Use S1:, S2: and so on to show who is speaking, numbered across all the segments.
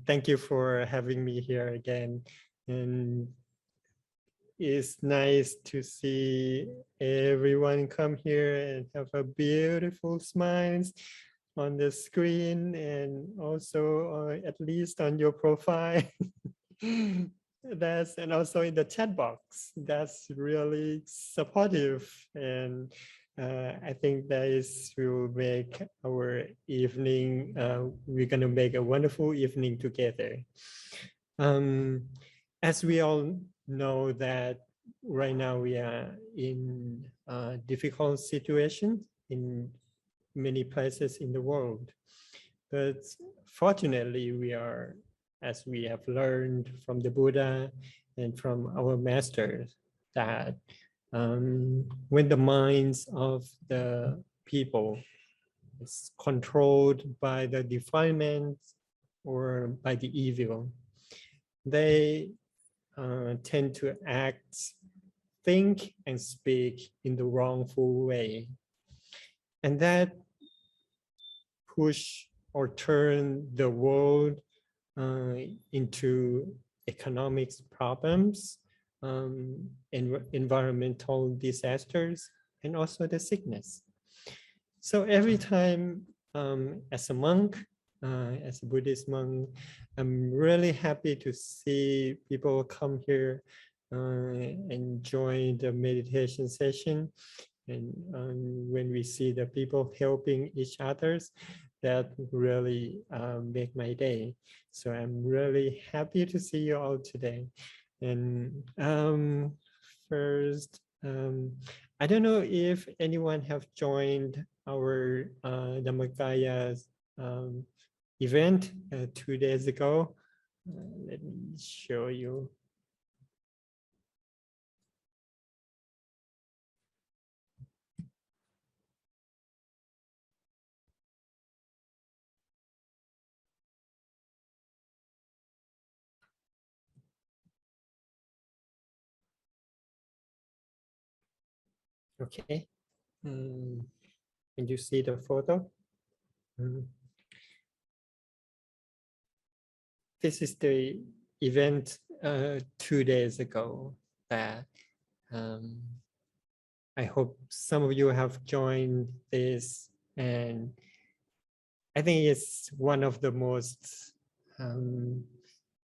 S1: thank you for having me here again. And it's nice to see everyone come here and have a beautiful smiles on the screen and also at least on your profile. And also in the chat box. That's really supportive, and I think that will make our evening. We're gonna make a wonderful evening together. As we all know that right now we are in a difficult situation in many places in the world, but fortunately we are, as we have learned from the Buddha and from our masters, that when the minds of the people is controlled by the defilement or by the evil, they tend to act, think, and speak in the wrongful way. And that push or turn the world into economic problems, environmental disasters, and also the sickness. So every time as a monk, as a Buddhist monk, I'm really happy to see people come here and join the meditation session. And when we see the people helping each others, that really make my day. So I'm really happy to see you all today. And first, I don't know if anyone have joined our Dhammakaya event 2 days ago. Let me show you. Okay, can you see the photo? This is the event 2 days ago that I hope some of you have joined this, and I think it's one of the most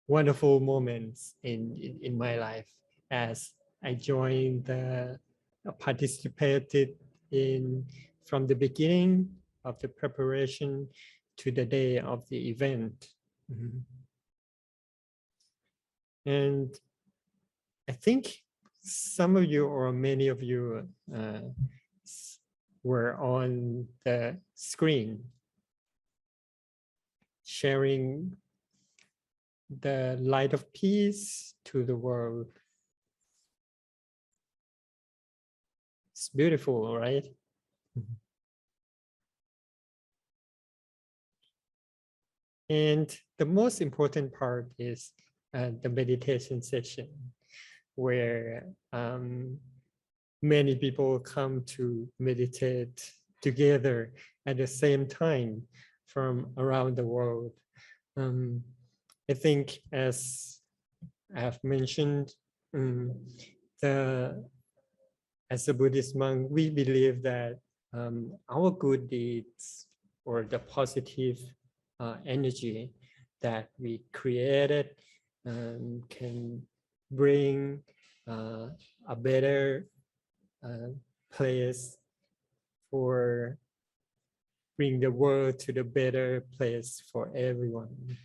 S1: wonderful moments in my life, as I joined participated in from the beginning of the preparation to the day of the event. And I think some of you or many of you were on the screen sharing the light of peace to the world. It's beautiful, right? And the most important part is the meditation session, where many people come to meditate together at the same time from around the world. I think, as I have mentioned, as a Buddhist monk, we believe that our good deeds or the positive energy that we created can bring a better place, for bring the world to the better place for everyone.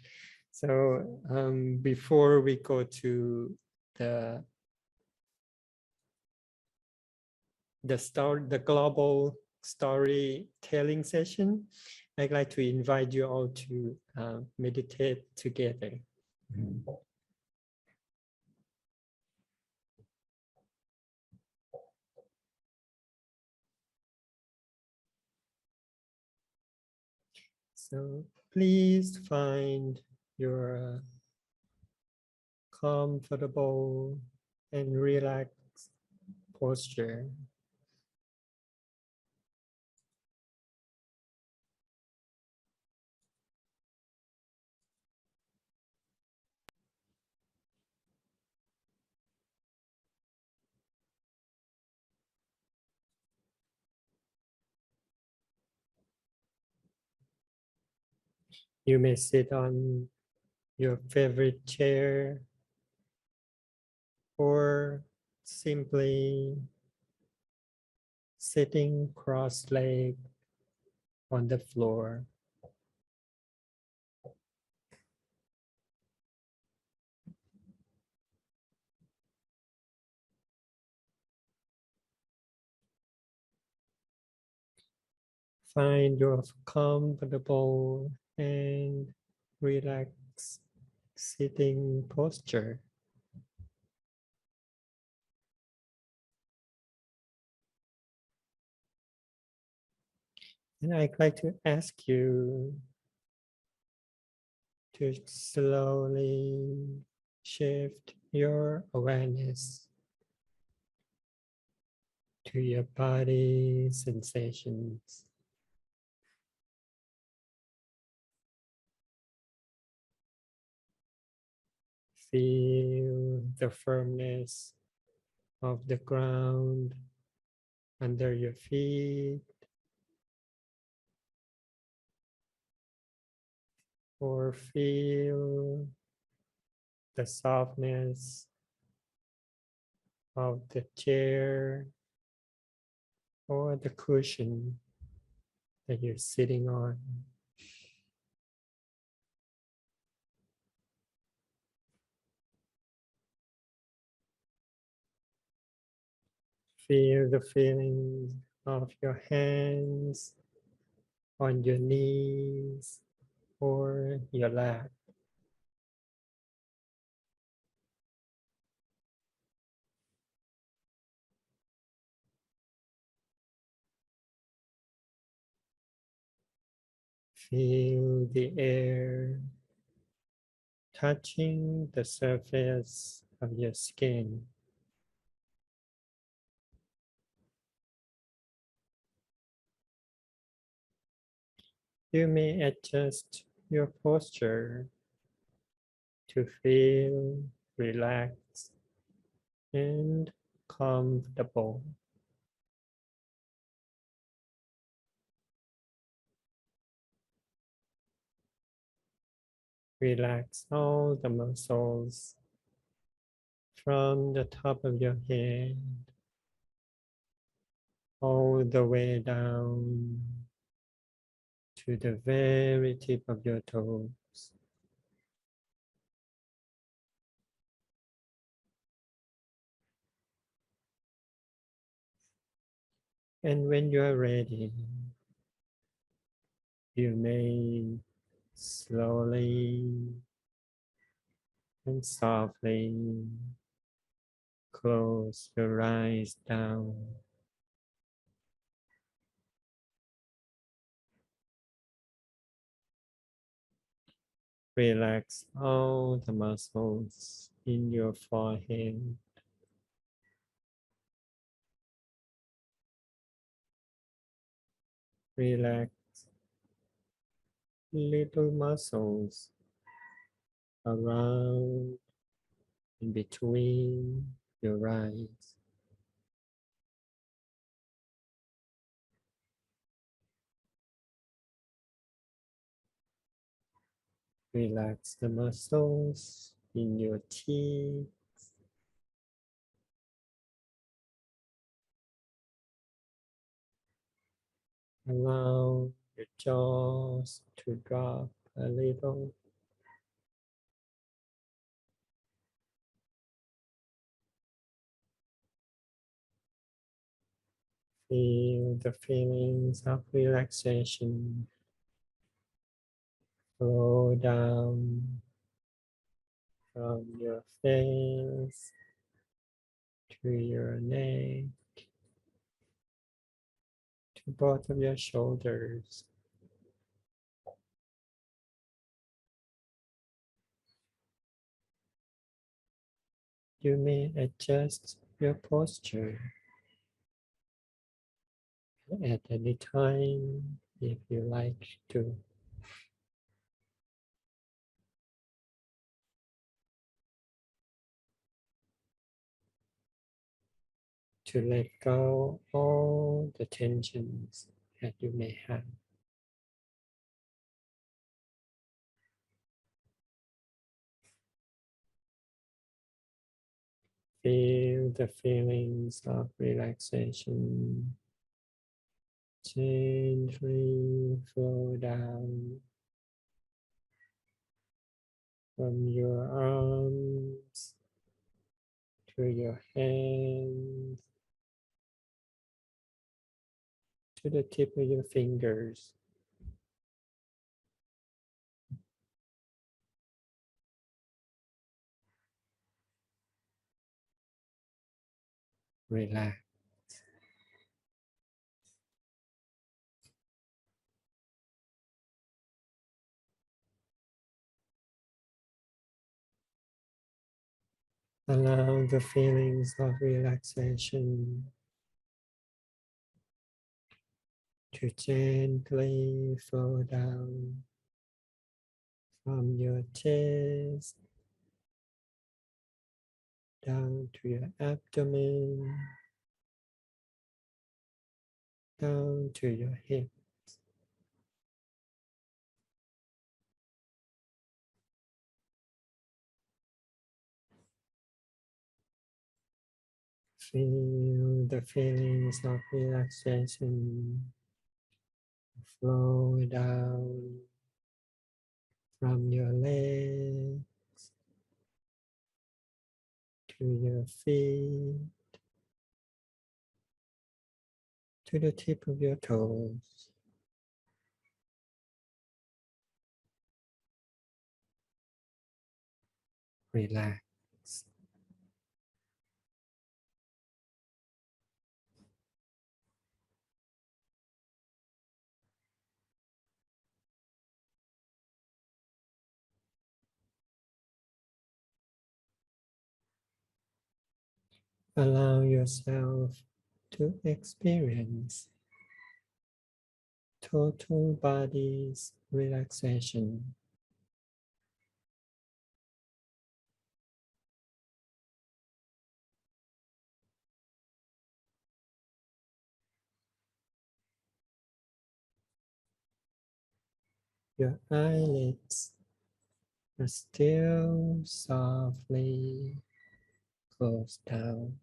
S1: So before we go to the global storytelling session, I'd like to invite you all to meditate together. So please find your comfortable and relaxed posture. You may sit on your favorite chair or simply sitting cross-legged on the floor. Find your comfortable and relaxed sitting posture. And I'd like to ask you to slowly shift your awareness to your body sensations. Feel the firmness of the ground under your feet, or feel the softness of the chair or the cushion that you're sitting on. Feel the feeling of your hands on your knees or your lap. Feel the air touching the surface of your skin. You may adjust your posture to feel relaxed and comfortable. Relax all the muscles from the top of your head all the way down to the very tip of your toes. And when you are ready, you may slowly and softly close your eyes down. Relax all the muscles in your forehead. Relax little muscles around and between your eyes. Relax the muscles in your teeth. Allow your jaws to drop a little. Feel the feelings of relaxation flow down from your face to your neck to both of your shoulders. You may adjust your posture at any time if you like to. To let go all the tensions that you may have. Feel the feelings of relaxation gently flow down from your arms to your hands to the tip of your fingers. Relax. Allow the feelings of relaxation to gently flow down from your chest down to your abdomen, down to your hip. Feel the feelings of relaxation flow down from your legs to your feet, to the tip of your toes. Relax. Allow yourself to experience total body's relaxation. Your eyelids are still softly closed down.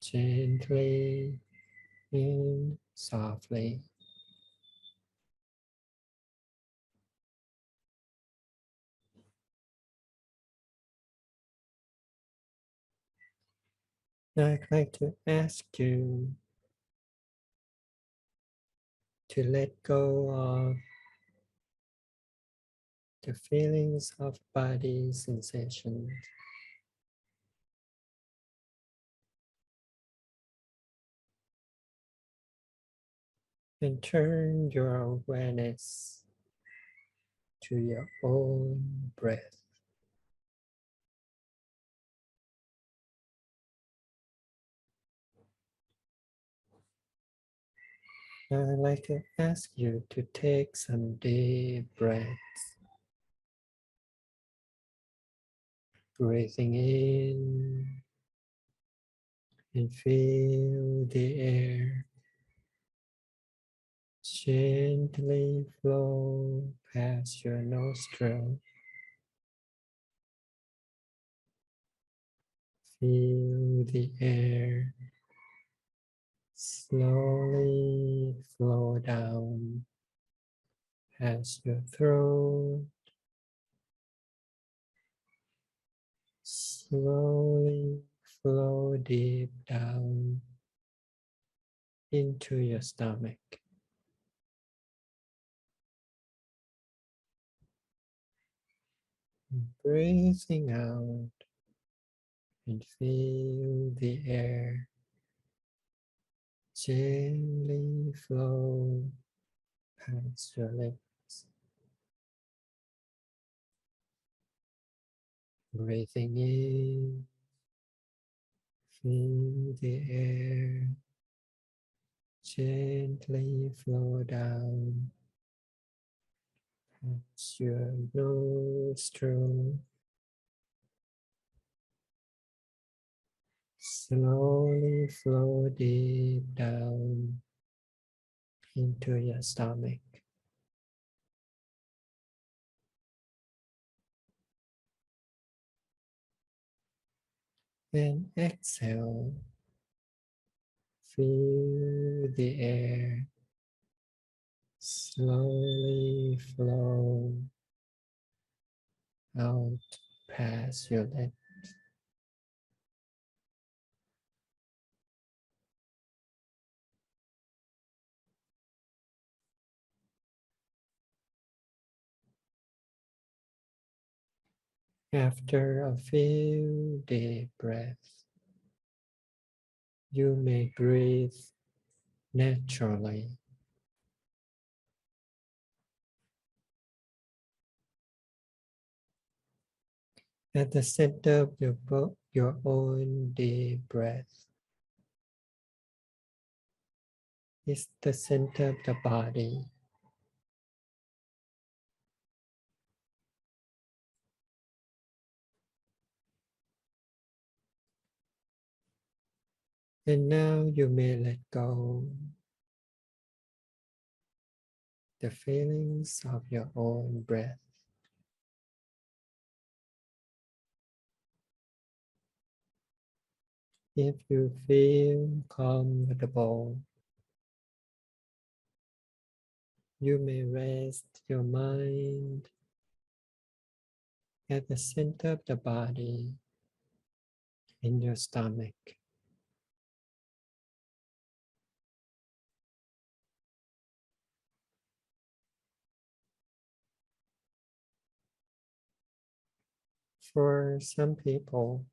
S1: Gently and softly. Now I'd like to ask you to let go of the feelings of body sensations and turn your awareness to your own breath. Now I'd like to ask you to take some deep breaths, breathing in and feel the air gently flow past your nostril. Feel the air slowly flow down past your throat, slowly flow deep down into your stomach. Breathing out and feel the air gently flow past your lips. Breathing in, feel the air gently flow down past your nostril, slowly flow deep down into your stomach. And exhale, feel the air slowly flow out past your lips. After a few deep breaths, you may breathe naturally. At the center of your own deep breath is the center of the body. And now you may let go the feelings of your own breath. If you feel comfortable, you may rest your mind at the center of the body in your stomach. For some people,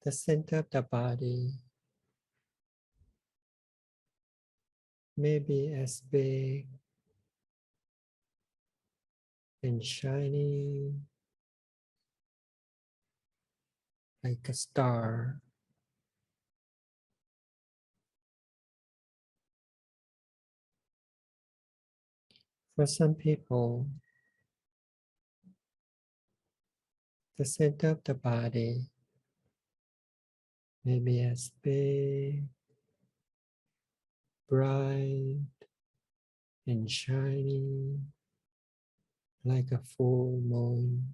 S1: the center of the body may be as big and shiny like a star. For some people, the center of the body may be as big, bright, and shiny like a full moon.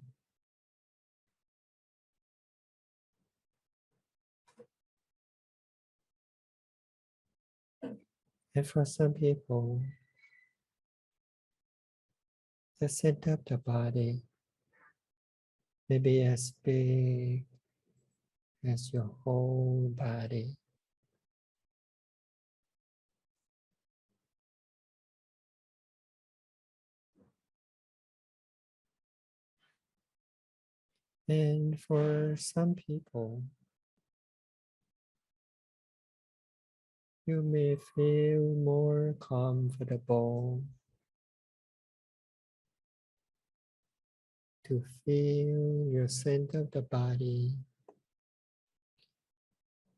S1: And for some people, the center of the body may be as big as your whole body. And for some people, you may feel more comfortable to feel your center of the body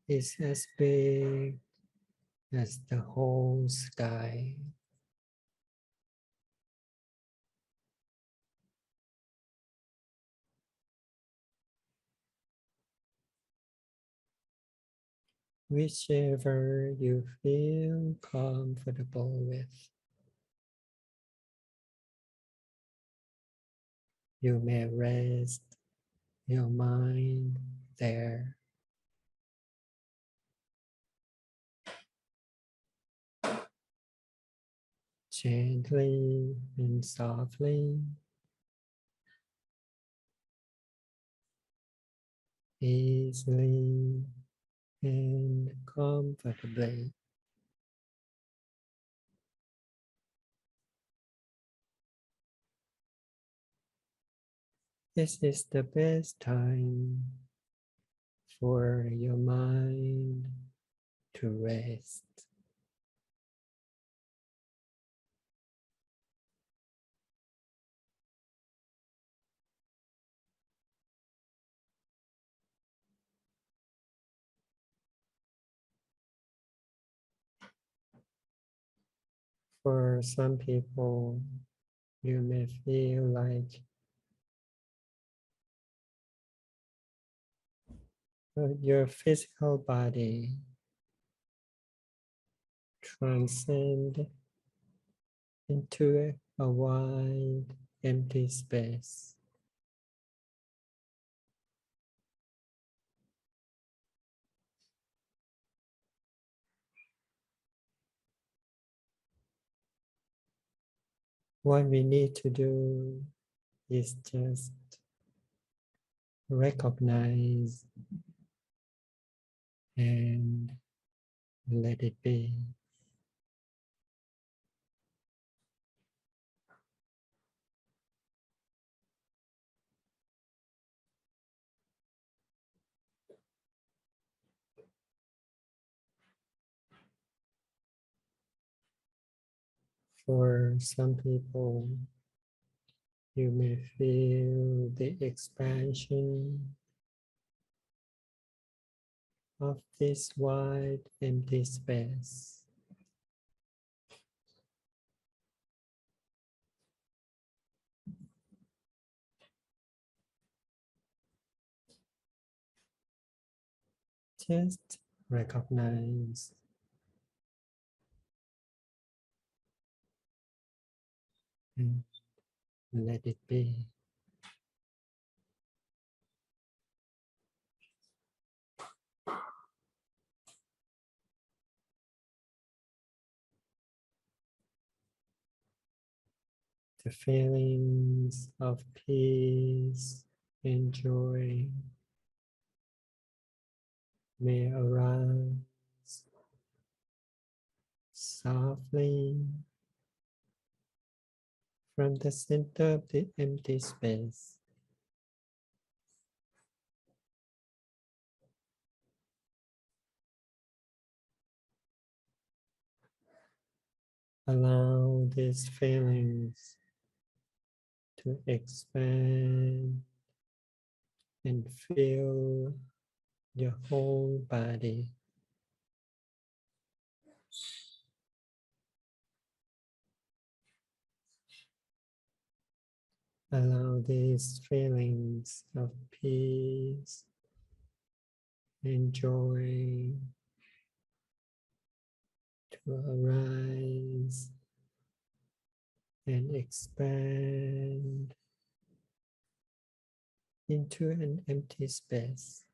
S1: is as big as the whole sky. Whichever you feel comfortable with. You may rest your mind there. Gently and softly, easily and comfortably. This is the best time for your mind to rest. For some people, you may feel like Your physical body transcend into a wide, empty space. What we need to do is just recognize and let it be. For some people, you may feel the expansion of this wide, empty space. Just recognize and let it be. The feelings of peace and joy may arise softly from the center of the empty space. Allow these feelings to expand and fill your whole body. Allow these feelings of peace and joy to arise and expand into an empty space.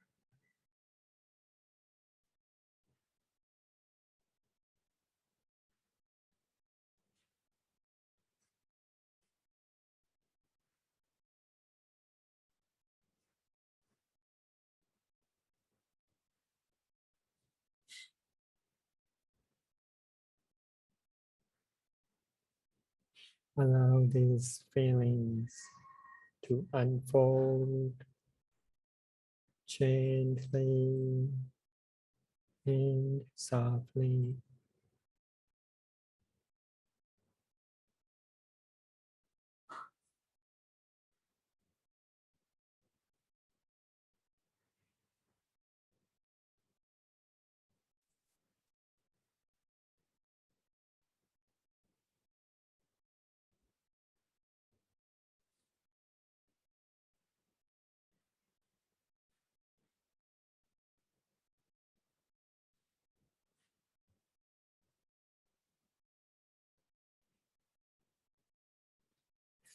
S1: Allow these feelings to unfold gently and softly.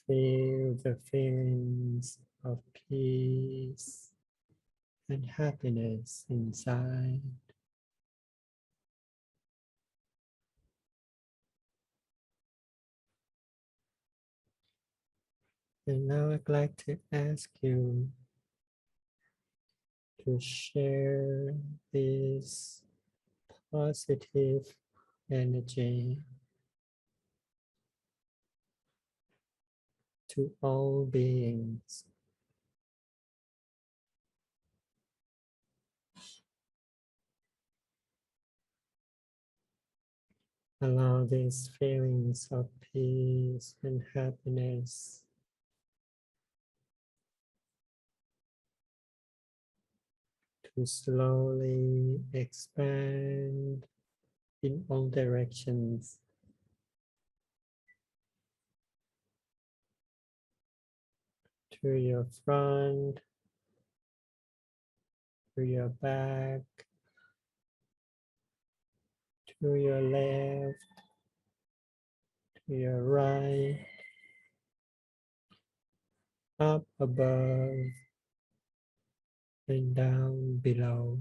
S1: Feel the feelings of peace and happiness inside. And now I'd like to ask you to share this positive energy to all beings. Allow these feelings of peace and happiness to slowly expand in all directions. To your front, to your back, to your left, to your right, up above and down below.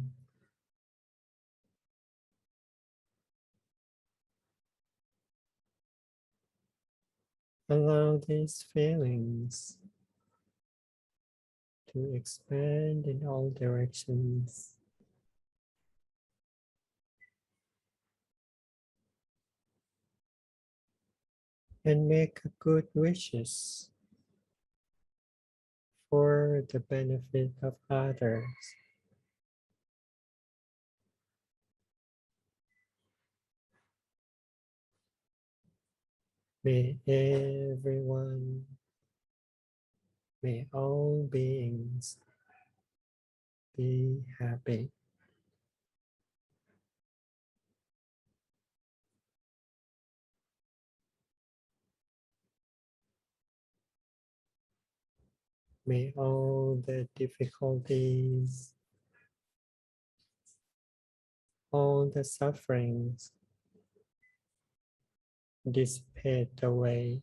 S1: Allow these feelings to expand in all directions. And make good wishes for the benefit of others. May everyone, may all beings be happy. May all the difficulties, all the sufferings dissipate away.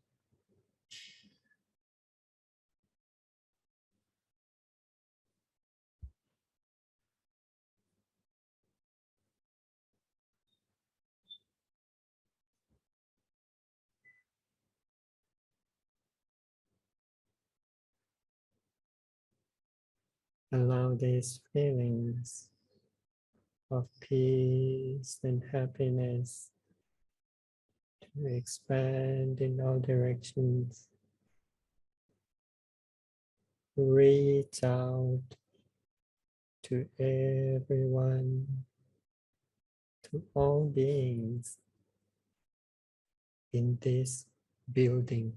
S1: Allow these feelings of peace and happiness to expand in all directions. Reach out to everyone, to all beings in this building.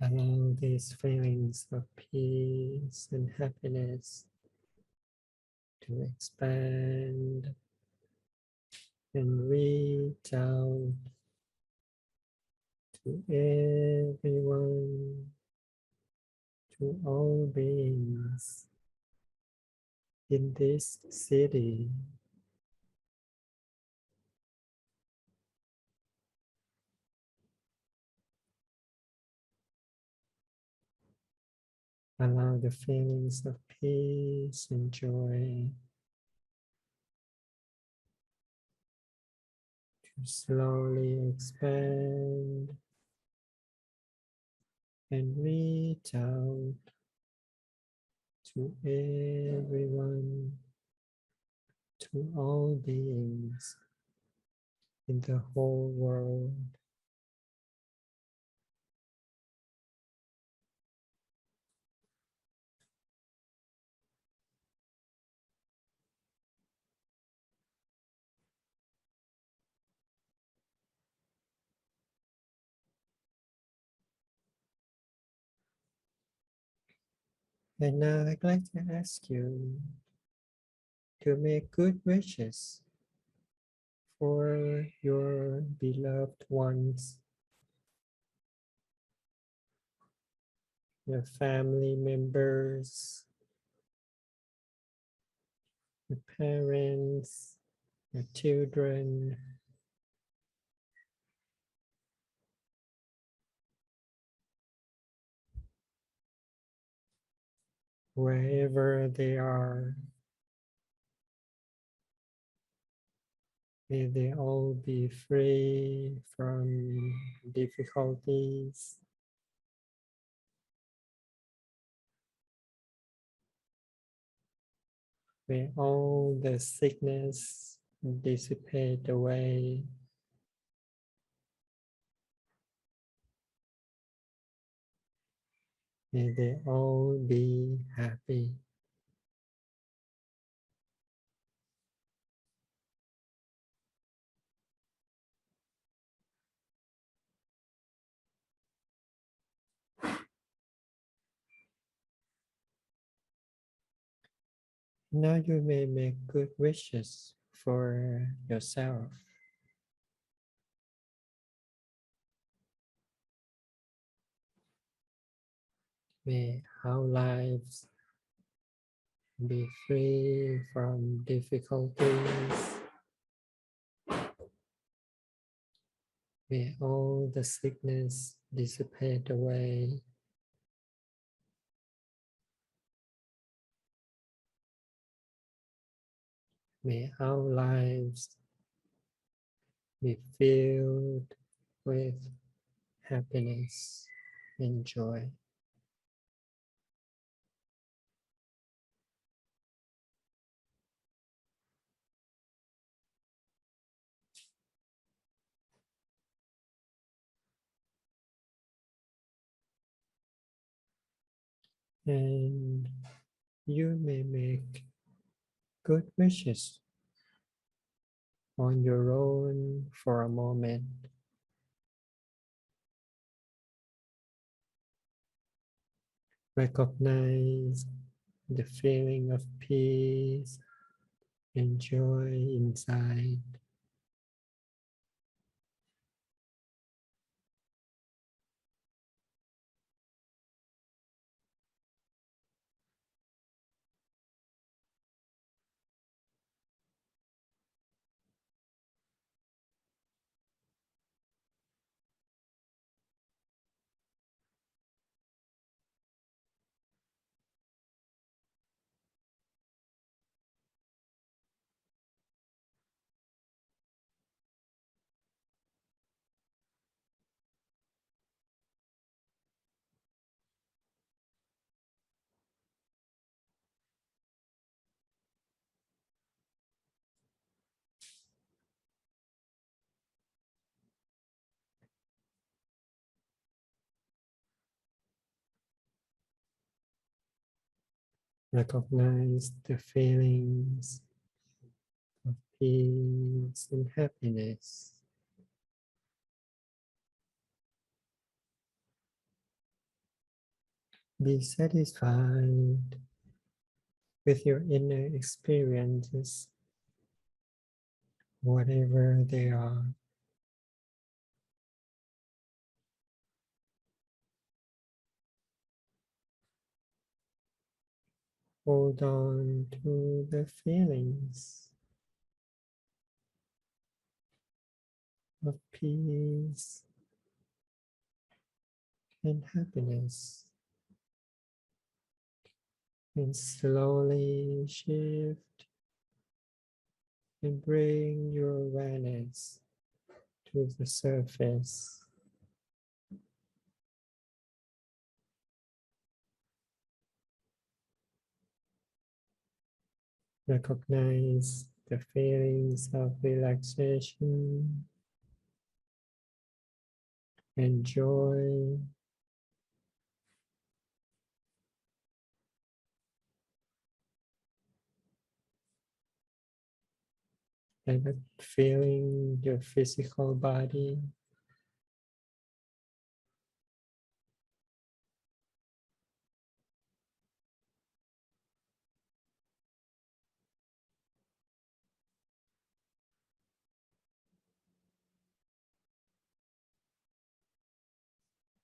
S1: Allow these feelings of peace and happiness to expand and reach out to everyone, to all beings in this city. Allow the feelings of peace and joy to slowly expand and reach out to everyone, to all beings in the whole world. And now I'd like to ask you to make good wishes for your beloved ones, your family members, your parents, your children, wherever they are. May they all be free from difficulties. May all the sickness dissipate away. May they all be happy. Now you may make good wishes for yourself. May our lives be free from difficulties. May all the sickness dissipate away. May our lives be filled with happiness and joy. And you may make good wishes on your own for a moment. Recognize the feeling of peace and joy inside. Recognize the feelings of peace and happiness. Be satisfied with your inner experiences, whatever they are. Hold on to the feelings of peace and happiness, and slowly shift and bring your awareness to the surface. Recognize the feelings of relaxation and joy, and feeling your physical body.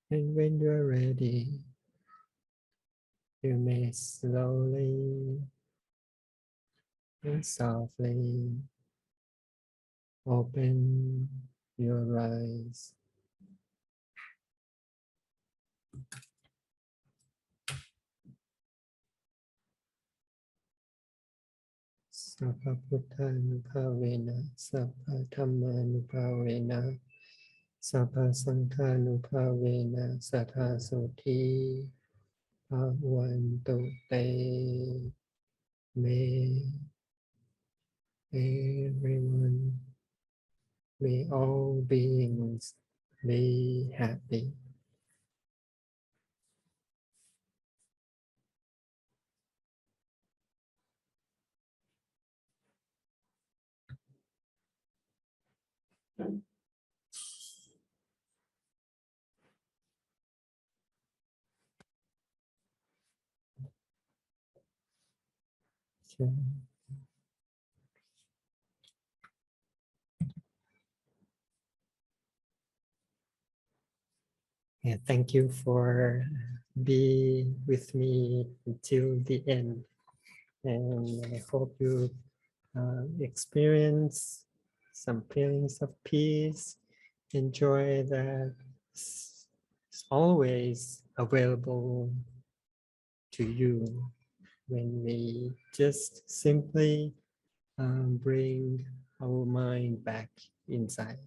S1: And when you're ready, you may slowly and softly open your eyes. Sappha Putthanupavena, Sappha Dhammanupavena, Sappha Sanghanupavena, Sattha Soti, Bhavantu Te. May everyone, may all beings be happy. So, yeah, thank you for be with me until the end. And I hope you experience some feelings of peace, enjoy that it's always available to you when we just simply bring our mind back inside.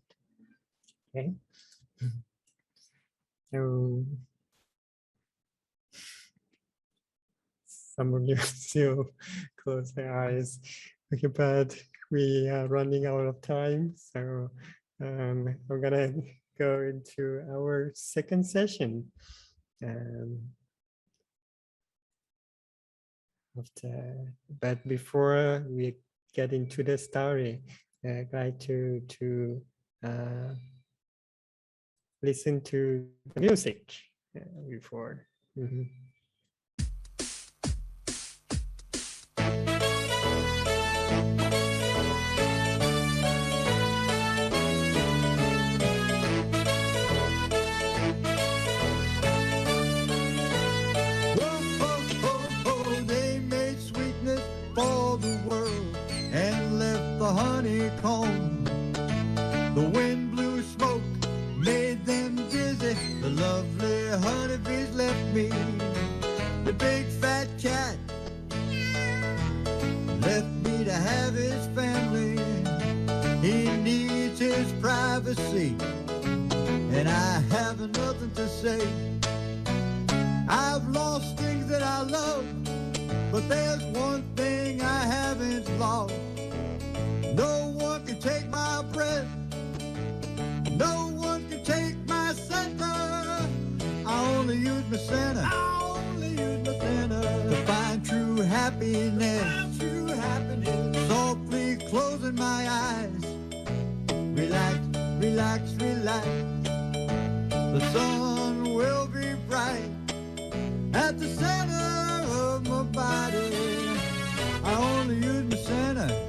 S1: Okay. So some of you still close their eyes, okay, but we are running out of time. So we're gonna go into our second session. But before we get into the story, I'd like to listen to the music before. Mm-hmm.
S2: Honeycomb, the wind blew smoke, made them dizzy. The lovely honeybees left me. The big fat cat left me to have his family. He needs his privacy, and I have nothing to say. I've lost things that I love, but there's one thing I haven't lost. No one can take my breath. No one can take my center. I only use my center. I only use my center to find true happiness. True happiness. Softly closing my eyes. Relax, relax, relax. The sun will be bright at the center of my body. I only use my center.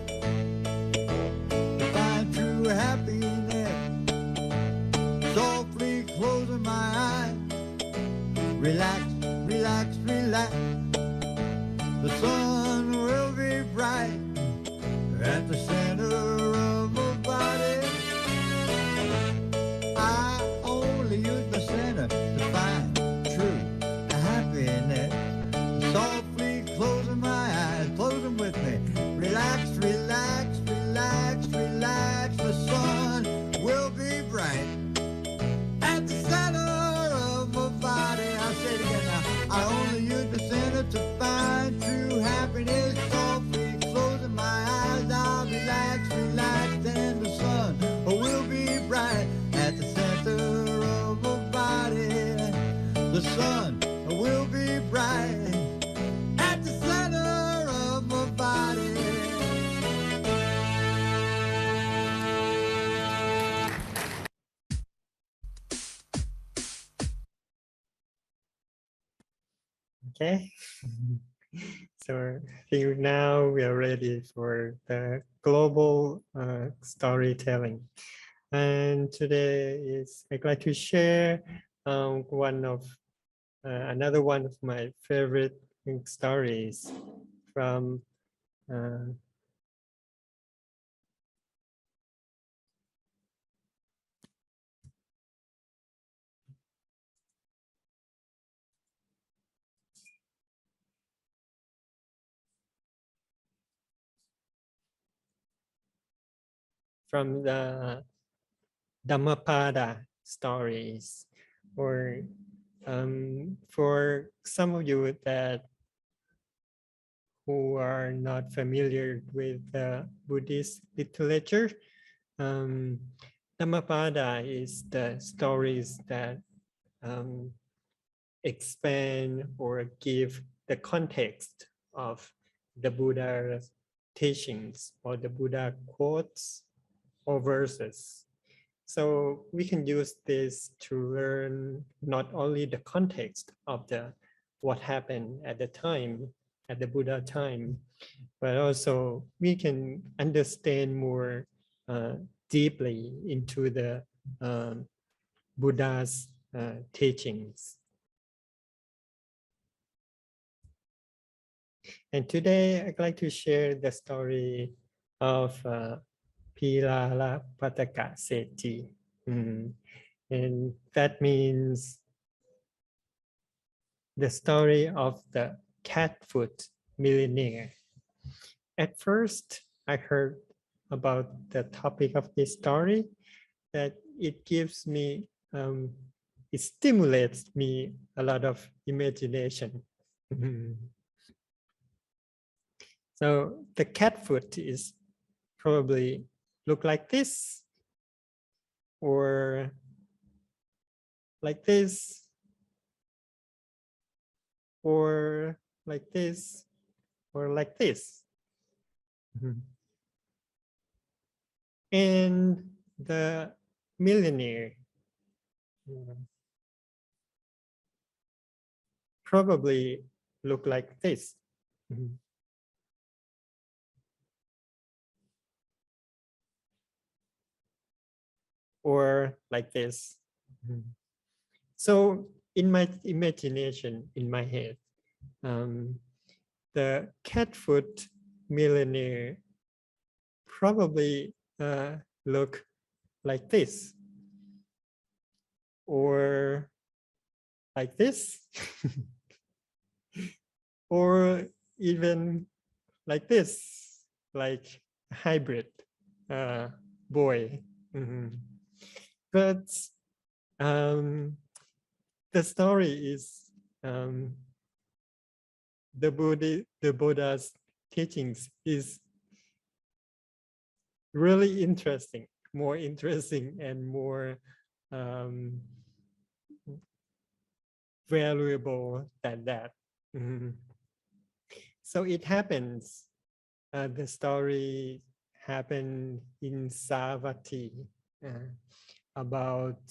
S2: Happiness, softly closing my eyes. Relax, relax, relax. The sun will be bright at the center of my body. I only use my center to find true happiness. Softly closing my eyes, close them with me. Relax, relax, relax, relax. The sun will be bright at the center of my body. I'll say it again now. I only use the center to find true happiness. Softly closing my eyes, I'll relax, relax, and the sun will be bright at the center of my body. The sun will be bright at the center of my body.
S1: Okay, so I think now we are ready for the global storytelling. And today I'd like to share another one of my favorite stories from the Dhammapada stories, or for some of you who are not familiar with Buddhist literature, Dhammapada is the stories that expand or give the context of the Buddha's teachings or the Buddha quotes or verses. So we can use this to learn not only the context of what happened at the time, at the Buddha time, but also we can understand more deeply into the Buddha's teachings. And today I'd like to share the story of Phra Wutthichai. And that means the story of the catfoot millionaire. At first, I heard about the topic of this story, that it gives me, it stimulates me a lot of imagination. So the cat foot is probably look like this, or like this, or like this, or like this. And the millionaire probably look like this. Or like this. So in my imagination, in my head, the catfoot millionaire probably look like this, or like this, or even like this, like hybrid boy. But the story is the Buddha's teachings is really interesting, more interesting and more valuable than that. So it happens, the story happened in Savatthi, about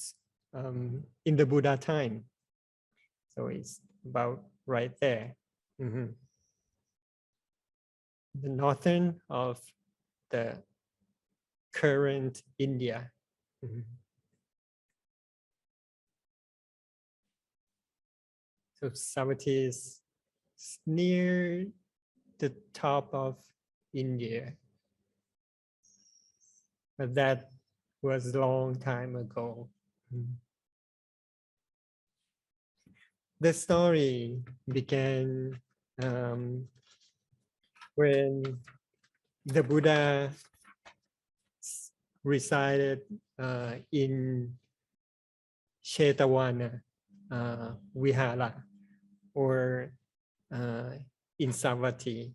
S1: in the Buddha time. So it's about right there. The northern of the current India. So Savatthi is near the top of India. But that was a long time ago. The story began when the Buddha resided in Shetavana Vihara, or in Savatthi.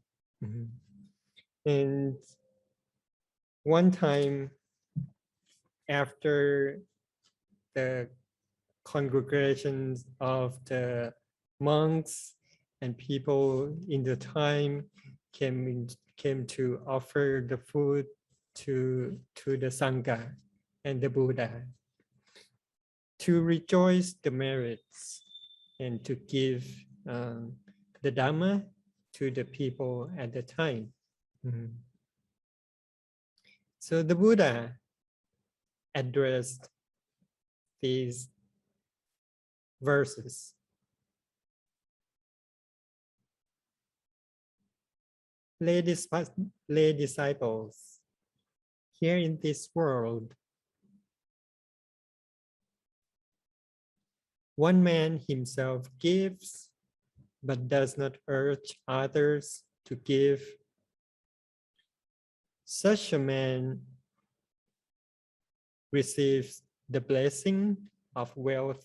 S1: And one time, after the congregations of the monks and people in the time came to offer the food to the Sangha and the Buddha, to rejoice the merits and to give the Dhamma to the people at the time. So the Buddha addressed these verses. Lay disciples, here in this world, one man himself gives, but does not urge others to give. Such a man receives the blessing of wealth,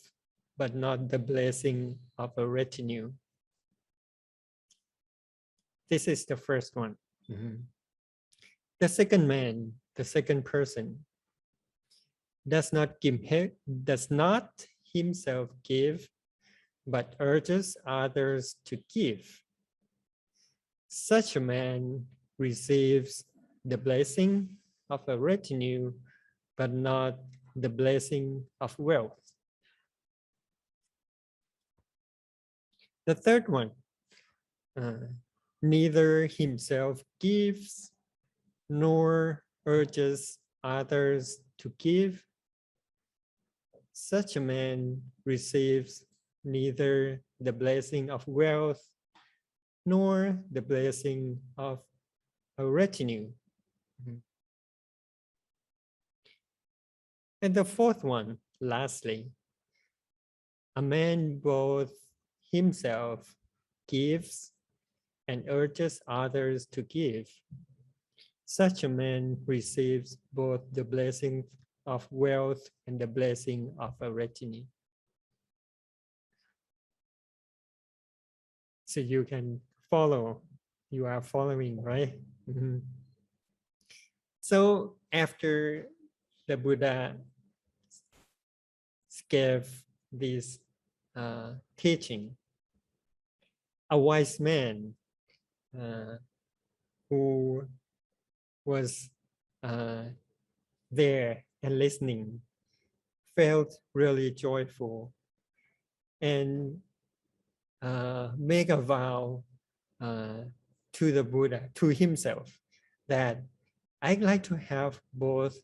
S1: but not the blessing of a retinue. This is the first one. The second man, the second person, does not himself give, but urges others to give. Such a man receives the blessing of a retinue, but not the blessing of wealth. The third one, neither himself gives nor urges others to give. Such a man receives neither the blessing of wealth nor the blessing of a retinue. And the fourth one, lastly, a man both himself gives and urges others to give. Such a man receives both the blessing of wealth and the blessing of a retinue. So you can follow, you are following, right? So after the Buddha gave this teaching, a wise man who was there and listening felt really joyful and make a vow to the Buddha, to himself, that I'd like to have both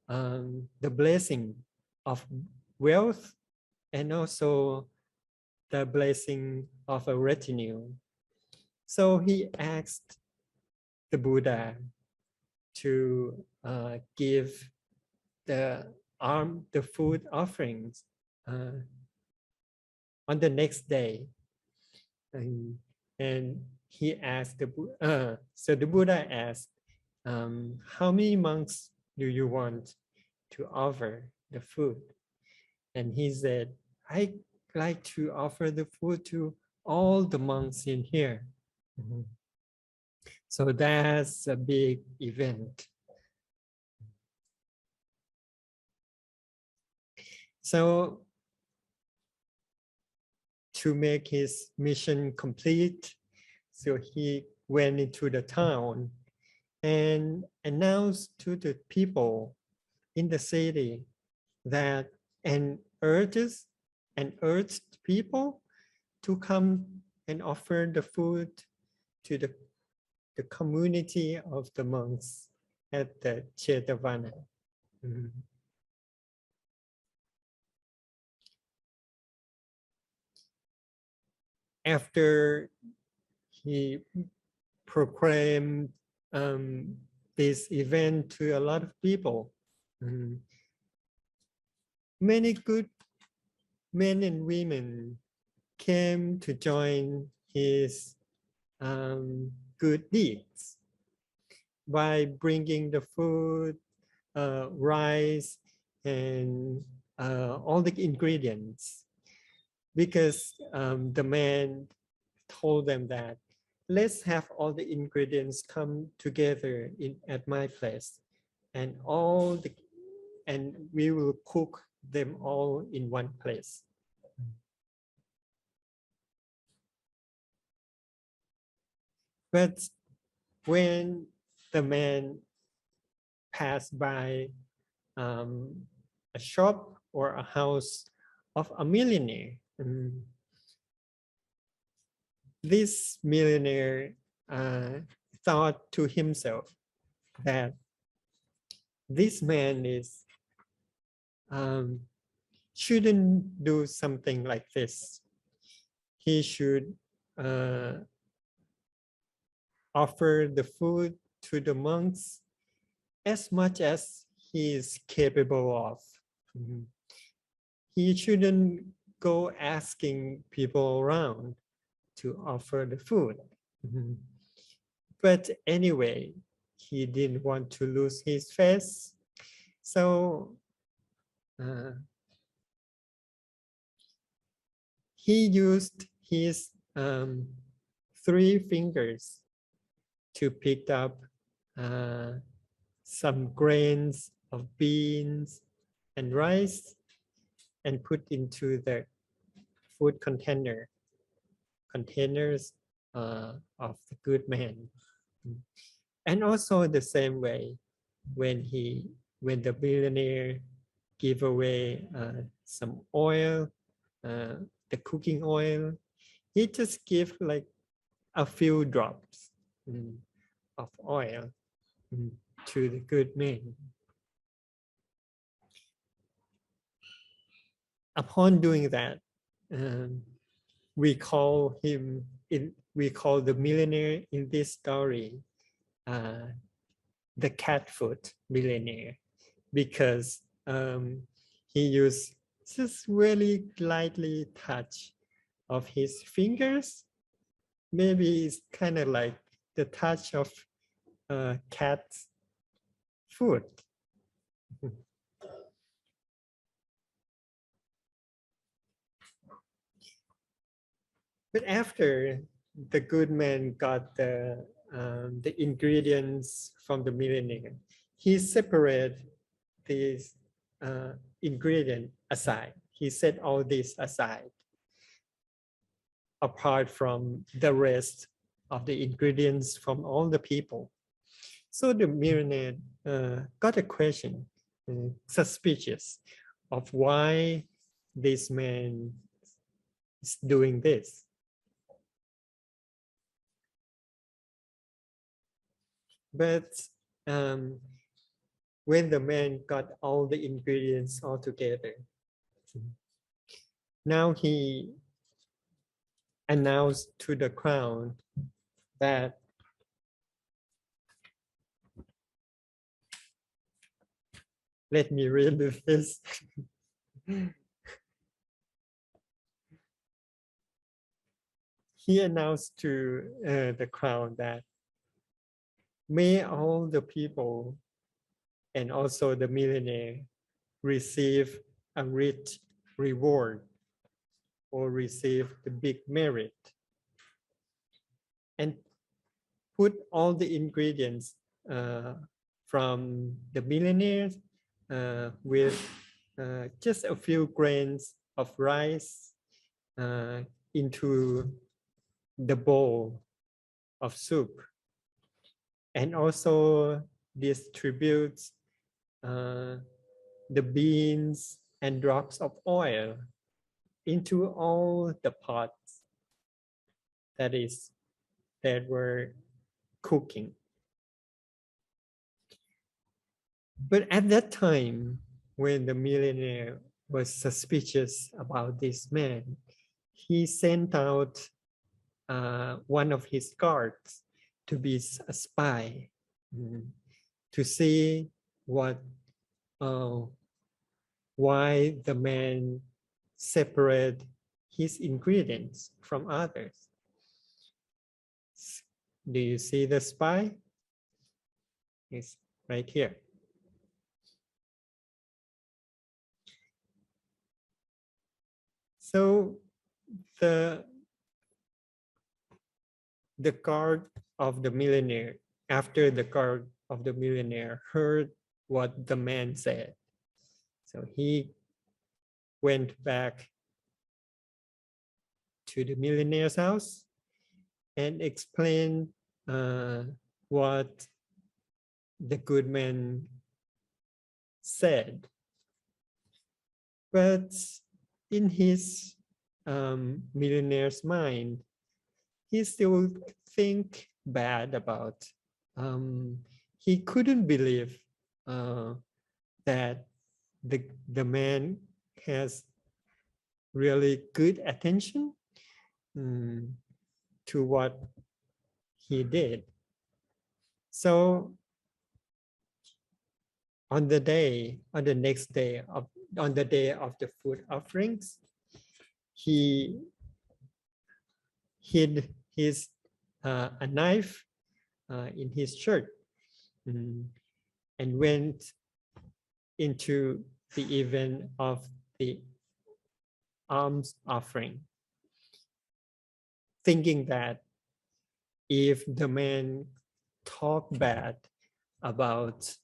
S1: the blessing of wealth and also the blessing of a retinue. So he asked the Buddha to give the food offerings on the next day. And he asked so the Buddha asked, how many monks do you want to offer the food? And he said, I like to offer the food to all the monks in here. So that's a big event. So to make his mission complete, so he went into the town and announced to the people in the city that, and urged people to come and offer the food to the community of the monks at the Chetavana. After he proclaimed this event to a lot of people, many good men and women came to join his good deeds by bringing the food, rice, and all the ingredients, because the man told them that let's have all the ingredients come together at my place, and we will cook them all in one place. But when the man passed by a shop or a house of a millionaire, this millionaire thought to himself that this man shouldn't do something like this. He should offer the food to the monks as much as he is capable of. He shouldn't go asking people around to offer the food. But anyway, he didn't want to lose his face. So he used his 3 fingers to pick up some grains of beans and rice and put into the food containers of the good man. And also the same way, when the billionaire give away some oil, the cooking oil, he just give like a few drops of oil to the good man. Upon doing that, we call we call the millionaire in this story the catfoot millionaire, because he used just really lightly touch of his fingers. Maybe it's kind of like the touch of cat's foot. But after the good man got the ingredients from the millionaire, he separated these ingredient aside. He set all this aside, apart from the rest of the ingredients from all the people. So the millionaire got a question, suspicious of why this man is doing this. But when the man got all the ingredients all together, now he announced to the crowd that let me read this. He announced to the crowd that may all the people and also the millionaire receive a rich reward or receive the big merit, and put all the ingredients from the millionaires with just a few grains of rice into the bowl of soup, and also distributes the beans and drops of oil into all the pots that were cooking. But at that time, when the millionaire was suspicious about this man, he sent out one of his guards to be a spy, to see why the man separate his ingredients from others. Do you see the spy? It's right here. So the guard of the millionaire, after the guard of the millionaire heard what the man said, so he went back to the millionaire's house and explained what the good man said. But in his millionaire's mind, he still think bad about. He couldn't believe that the man has really good attention to what he did. So on the next day on the day of the food offerings, he hid a knife in his shirt and went into the event of the alms offering, thinking that if the man talked bad about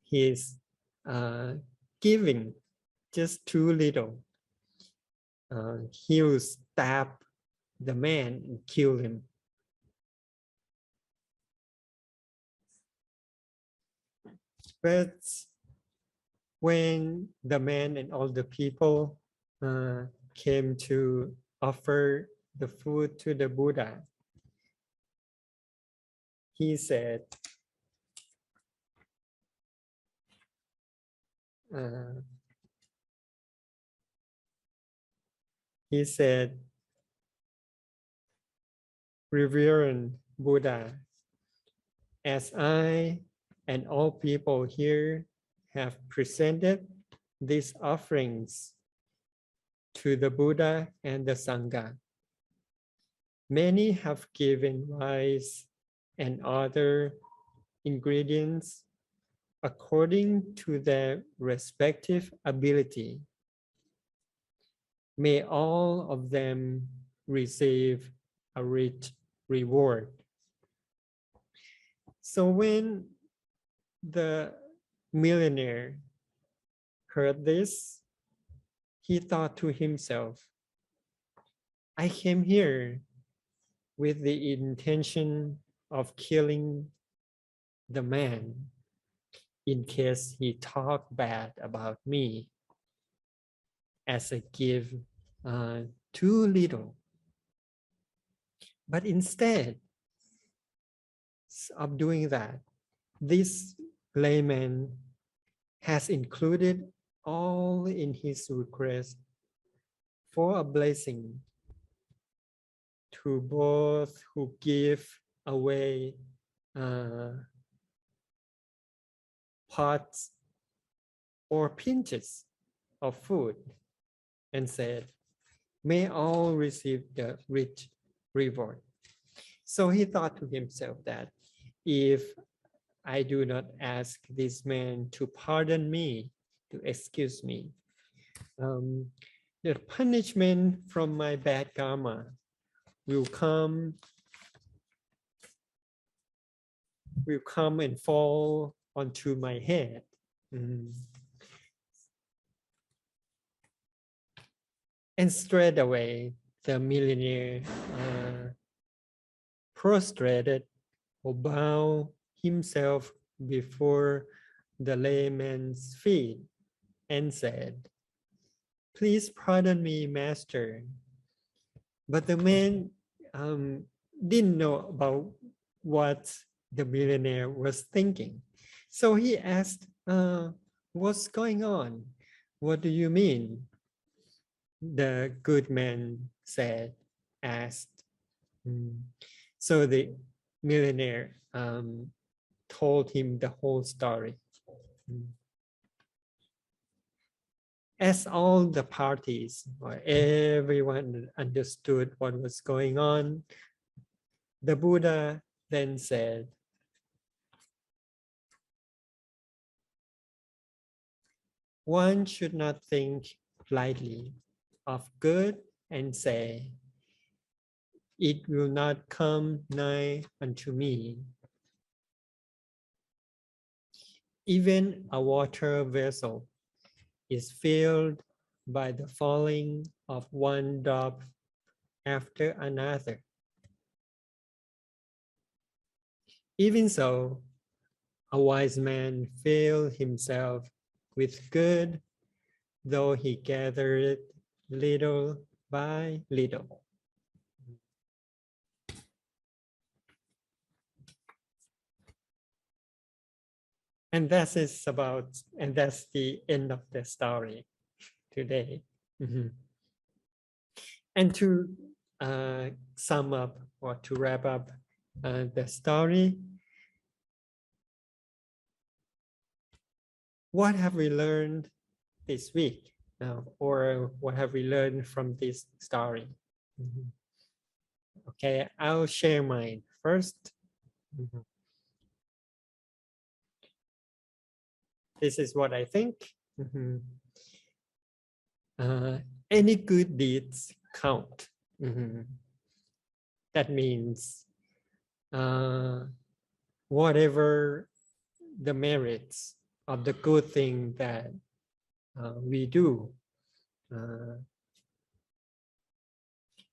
S1: his giving just too little, he will stab the man and kill him. But when the man and all the people came to offer the food to the Buddha, he said, Reverend Buddha, as I and all people here have presented these offerings to the Buddha and the Sangha, many have given rice and other ingredients according to their respective ability. May all of them receive a rich reward. So when the millionaire heard this, he thought to himself, I came here with the intention of killing the man in case he talked bad about me as a gift too little. But instead of doing that, this layman has included all in his request for a blessing to both who give away pots or pinches of food, and said, may all receive the rich reward. So he thought to himself that if I do not ask this man to pardon me, to excuse me, the punishment from my bad karma will come and fall onto my head. And straight away, the millionaire prostrated or bowed himself before the layman's feet and said, please pardon me, master. But the man didn't know about what the millionaire was thinking. So he asked, what's going on? What do you mean? The good man asked. So the millionaire told him the whole story. As all the parties or everyone understood what was going on, the Buddha then said, one should not think lightly of good and say, it will not come nigh unto me. Even a water vessel is filled by the falling of one drop after another. Even so, a wise man filled himself with good, though he gathered it little by little. And that's the end of the story today. And to sum up or to wrap up the story, what have we learned this week? Or what have we learned from this story? Okay, I'll share mine first. This is what I think. Any good deeds count. That means whatever the merits of the good thing that we do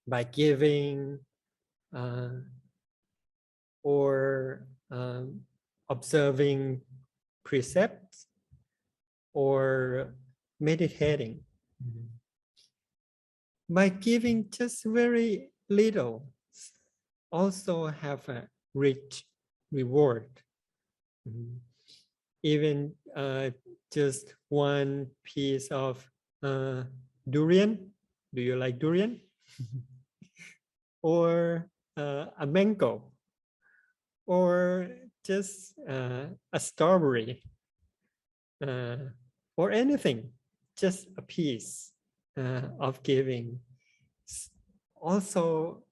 S1: by giving or observing precepts or meditating. By giving just very little, also have a rich reward. Even just one piece of durian. Do you like durian? Or a mango or just a strawberry or anything, just a piece of giving also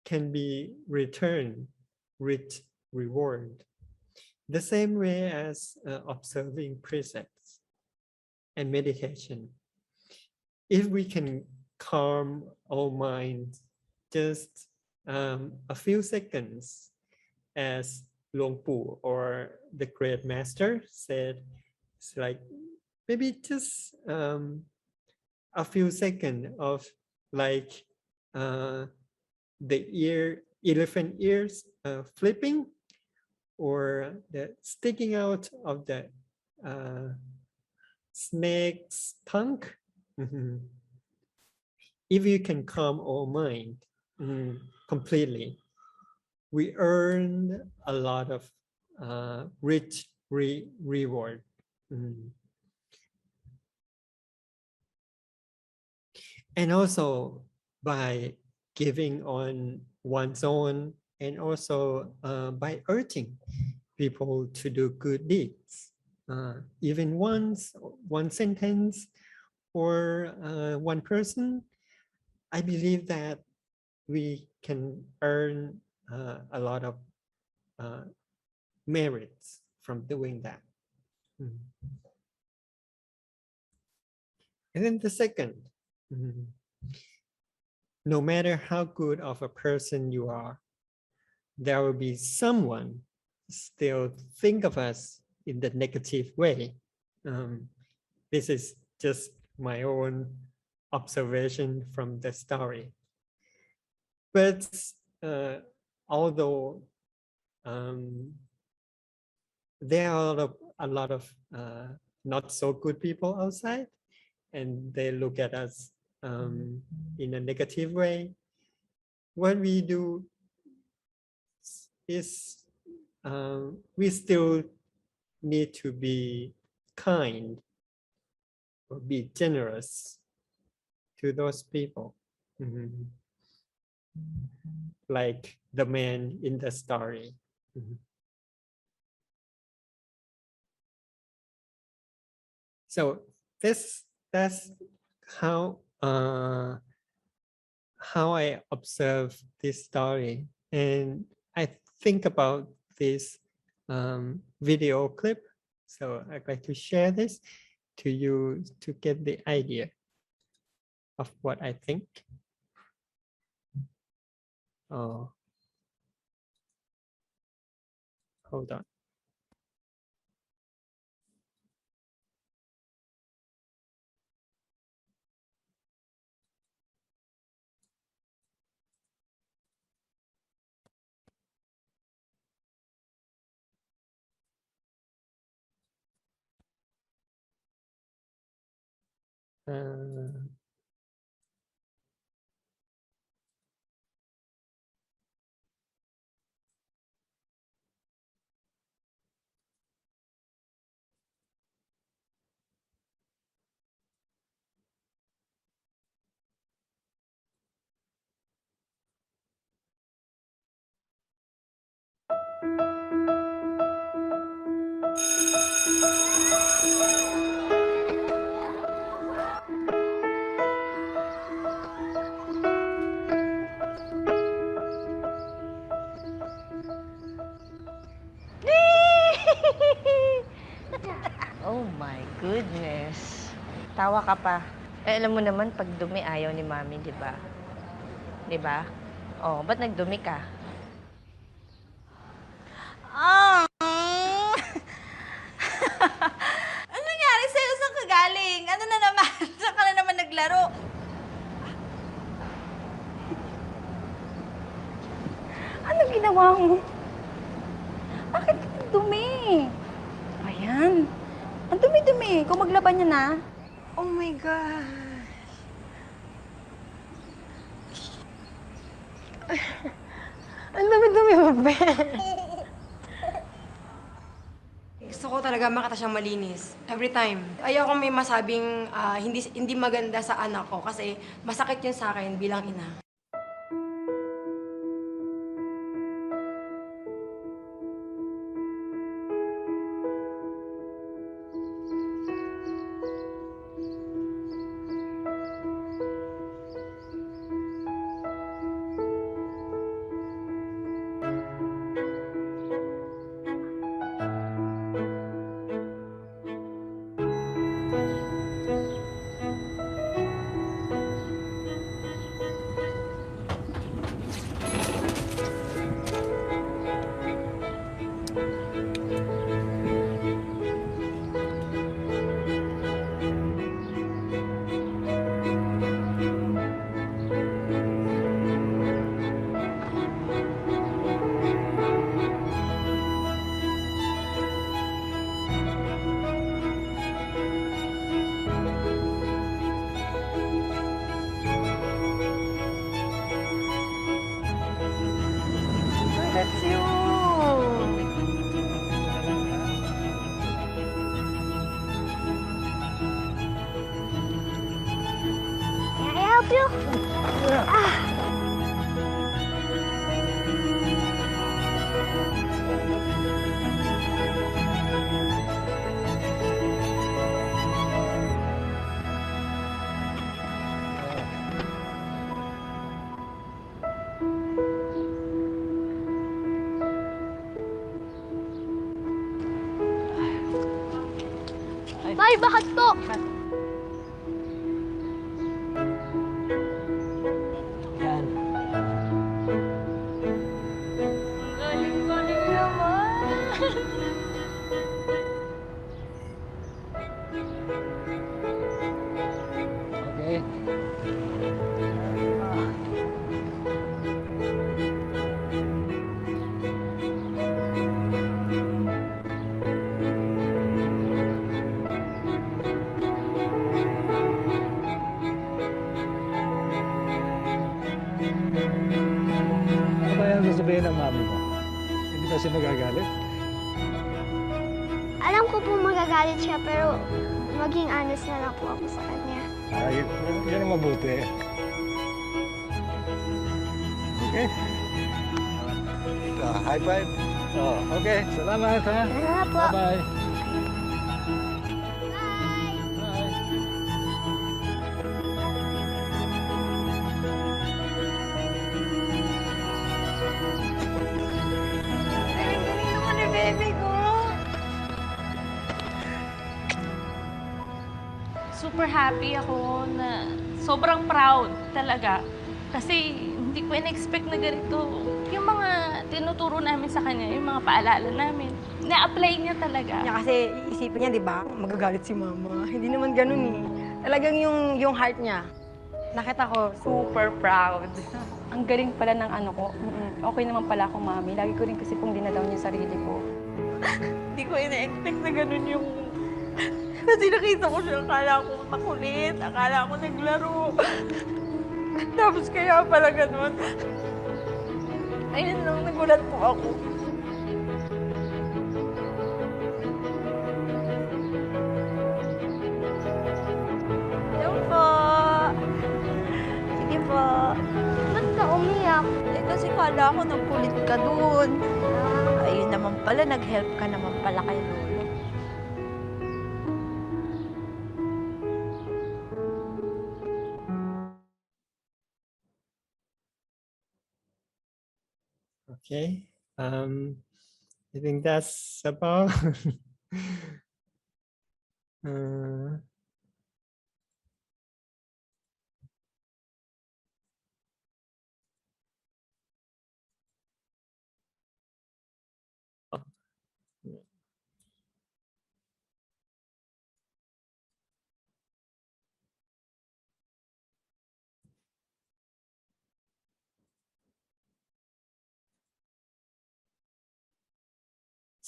S1: can be returned with reward. The same way as observing precepts and meditation. If we can calm our mind just a few seconds, as Luang Pu or the great master said, it's like maybe just a few seconds of like the elephant ears flipping or the sticking out of the snake's tongue. Mm-hmm. If you can calm our mind completely, we earn a lot of rich reward. And also by giving on one's own, and also by urging people to do good deeds, even once, one sentence, or one person, I believe that we can earn a lot of merits from doing that. And then the second, no matter how good of a person you are, there will be someone still think of us in the negative way. This is just my own observation from the story. But although there are a lot of not so good people outside, and they look at us in a negative way, what we do is we still need to be kind or be generous to those people. Like the man in the story. So that's how I observe this story, and I think about this video clip. So I'd like to share this to you to get the idea of what I think. Oh, hold on.
S3: Oh my goodness. Tawa ka pa. Eh, alam mo naman, pag dumi, ayaw ni Mami, di ba? Di ba? Oh, ba't nagdumi ka?
S4: Oh! Ano nangyari sa'yo? Saan ka galing? Ano na naman? Saan ka na naman naglaro?
S3: Ano ginawa mo? Bakit ka dumi? Ayan. Ang dumi-dumi. Kung maglaban niya na.
S4: Oh my God.
S3: Ang dumi-dumi mo, be.
S5: Gusto ko talaga makita siyang malinis. Every time. Ayaw kong may masabing hindi maganda sa anak ko kasi masakit yun sa akin bilang ina.
S3: That's you.
S6: Can I help you? Tay, bakit po?
S1: Yan.
S3: Galing-galing naman.
S1: Okay.
S7: Ano ba yung sasabihin ng mami mo? Hindi ba siya magagalit?
S6: Alam ko po magagalit siya, pero maging honest na lang po ako sa kanya.
S7: Ay, yan ang mabuti. Okay? High five. Oh, okay. Salamat, ha?
S6: Salamat po.
S7: Bye-bye.
S6: Bye!
S7: Bye.
S3: Galing-galing naman ni baby ko.
S4: Super happy ako na sobrang proud talaga. Kasi hindi ko in-expect na ganito. Yung mga tinuturo namin sa kanya, yung mga paalala namin, na-apply niya talaga.
S5: Niya kasi isipin niya, di ba, magagalit si mama. Hindi naman ganun eh. Talagang yung heart niya. Nakita ko, super proud.
S8: Ang galing pala ng ano ko. Okay naman pala ako, mami. Lagi ko rin kasi pong dinadaw niya yung sarili ko.
S4: Hindi ko in-expect na ganun yung... Kasi nakita ko siya, akala ko makulit, akala ko naglaro. Tapos kaya pala ganun. Ayun lang, nagulat po ako. Hello po. Sige po.
S6: Ba't ka umiyak?
S4: Eh, kasi kala ko nagkulit ka dun. Ayun naman pala, nag-help ka naman pala kay Lolo.
S1: Okay. I think that's about. uh,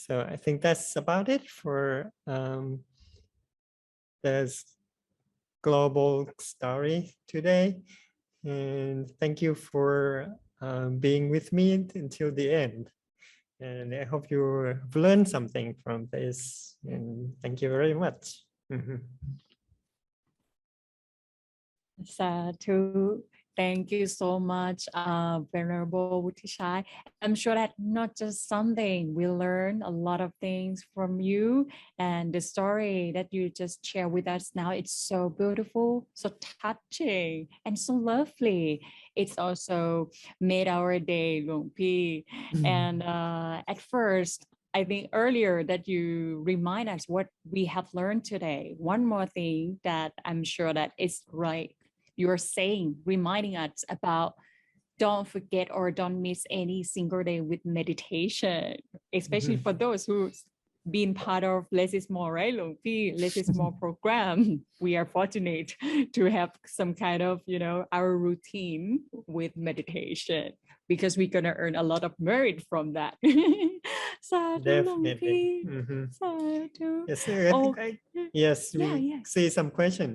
S1: So I think that's about it for this global story today. And thank you for being with me until the end. And I hope you've learned something from this. And thank you very much.
S9: Sadhu, thank you so much, Venerable Wutthichai. I'm sure that not just something, we learn a lot of things from you, and the story that you just share with us now, it's so beautiful, so touching, and so lovely. It's also made our day, Luang Pi. And at first, I think earlier that you remind us what we have learned today. One more thing that I'm sure that is right. You're saying, reminding us about don't forget or don't miss any single day with meditation, especially for those who've been part of Less is More, right, Luang Pi? Less is More program. We are fortunate to have some kind of, our routine with meditation, because we're going to earn a lot of merit from that. สาธุหลวงพี่
S1: Definitely. Mhm.
S9: สาธุ
S1: Yes,
S9: Okay.
S1: yes,
S9: Yeah,
S1: we
S9: yeah.
S1: see some question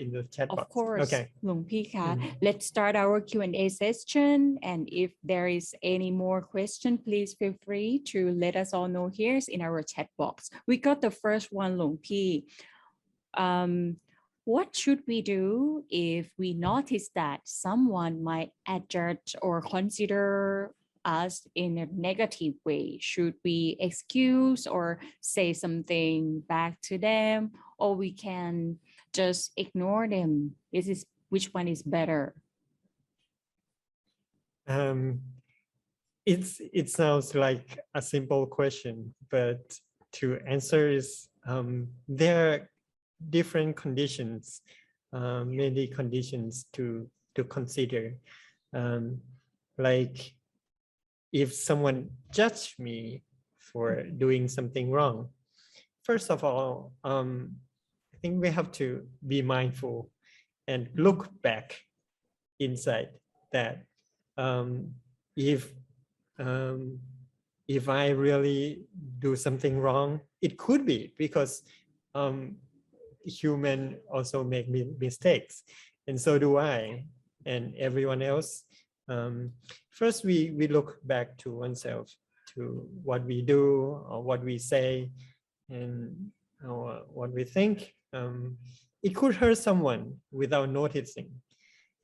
S1: in the chat
S9: Of
S1: box.
S9: course,
S1: Okay.
S9: หลวงพี่คะ
S1: Mhm.
S9: Let's start our Q&A session. And if there is any more question, please feel free to let us all know here in our chat box. We got the first one, หลวงพี่ What should we do if we notice that someone might adjudge or consider us in a negative way? Should we excuse or say something back to them, or we can just ignore them? Which one is better?
S1: It sounds like a simple question, but to answer is there are different conditions, many conditions to consider. Like if someone judge me for doing something wrong, first of all, I think we have to be mindful and look back inside that if I really do something wrong, it could be because human also make mistakes, and so do I and everyone else. First, we look back to oneself, to what we do or what we say and what we think. It could hurt someone without noticing.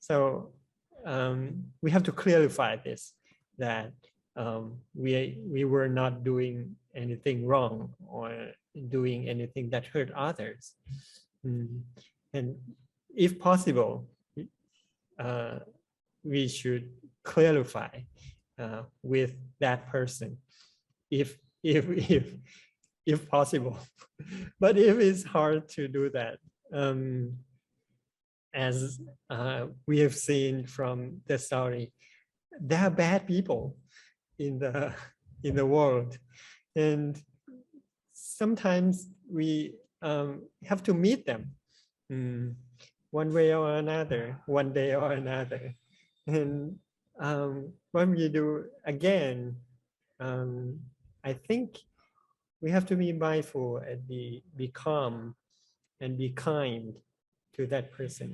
S1: So we have to clarify this, that we were not doing anything wrong or doing anything that hurt others. And if possible, we should clarify with that person, if possible. But if it's hard to do that, as we have seen from the story, there are bad people in the world, and sometimes we have to meet them one way or another, one day or another. And when we do again, I think we have to be mindful and be calm and be kind to that person.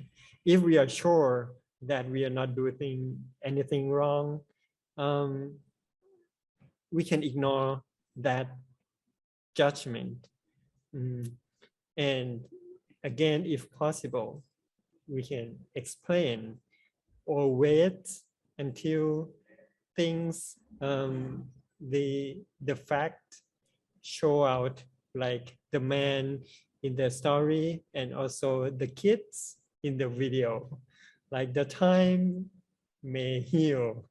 S1: If we are sure that we are not doing anything wrong, we can ignore that judgment. And again, if possible, we can explain or wait until things, the fact show out, like the man in the story and also the kids in the video. Like the time may heal.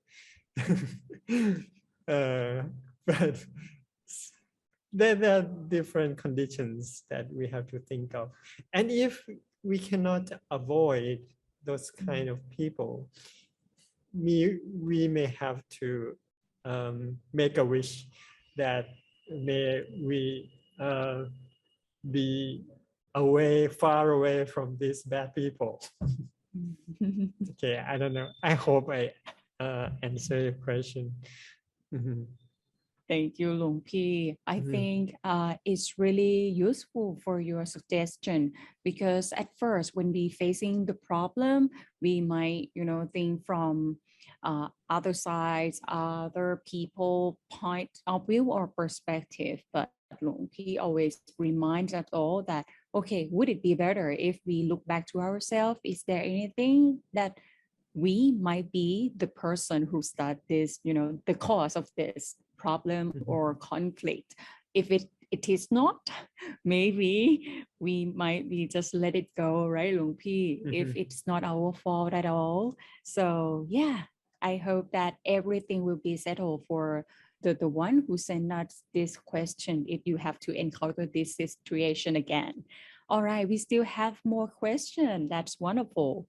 S1: But there are different conditions that we have to think of. And if we cannot avoid those kind of people, we may have to make a wish that may we be far away from these bad people. Okay, I don't know. I hope I answer your question.
S9: Thank you, Lung Pi. I think it's really useful for your suggestion, because at first, when we facing the problem, we might, think from other sides, other people point of view or perspective. But Lung Pi always reminds us all that, okay, would it be better if we look back to ourselves? Is there anything that we might be the person who started this, the cause of this problem or conflict? If it is not, maybe we might be just let it go, right, Lung Pi? If it's not our fault at all. So yeah, I hope that everything will be settled for the one who sent us this question if you have to encounter this situation again. All right, we still have more questions. That's wonderful.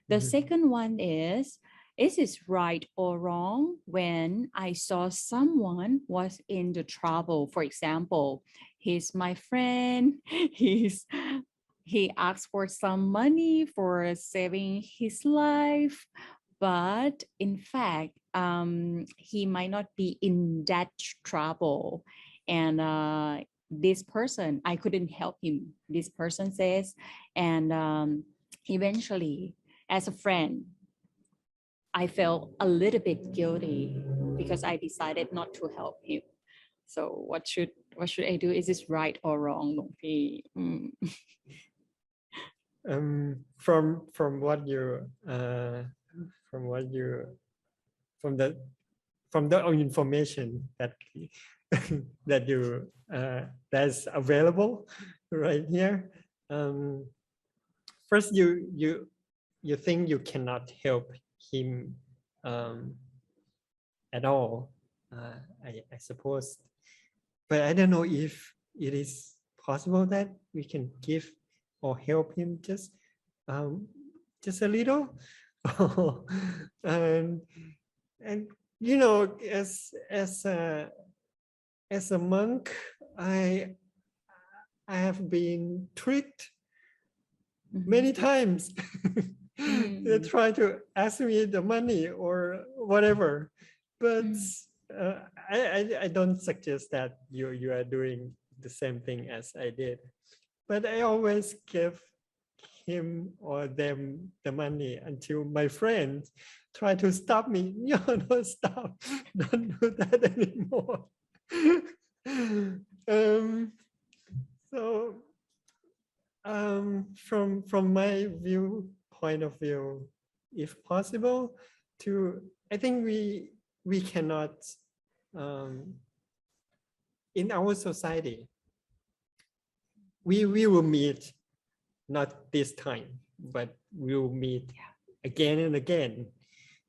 S9: The second one is it right or wrong when I saw someone was in the trouble? For example, he's my friend, he asked for some money for saving his life, but in fact, he might not be in that trouble. And this person, I couldn't help him, this person says. And eventually, as a friend, I felt a little bit guilty because I decided not to help him. So what should I do? Is this right or wrong, Luong Pi?
S1: From what you from the information that that you that's available right here. First, you think you cannot help him at all. I suppose, but I don't know if it is possible that we can give or help him just a little. and you know, as a monk, I have been tricked many times. They try to ask me the money or whatever, but I don't suggest that you are doing the same thing as I did. But I always give him or them the money until my friends try to stop me. No, stop! Don't do that anymore. So from my point of view, if possible, I think we cannot in our society. We will meet, not this time, but we will meet again and again.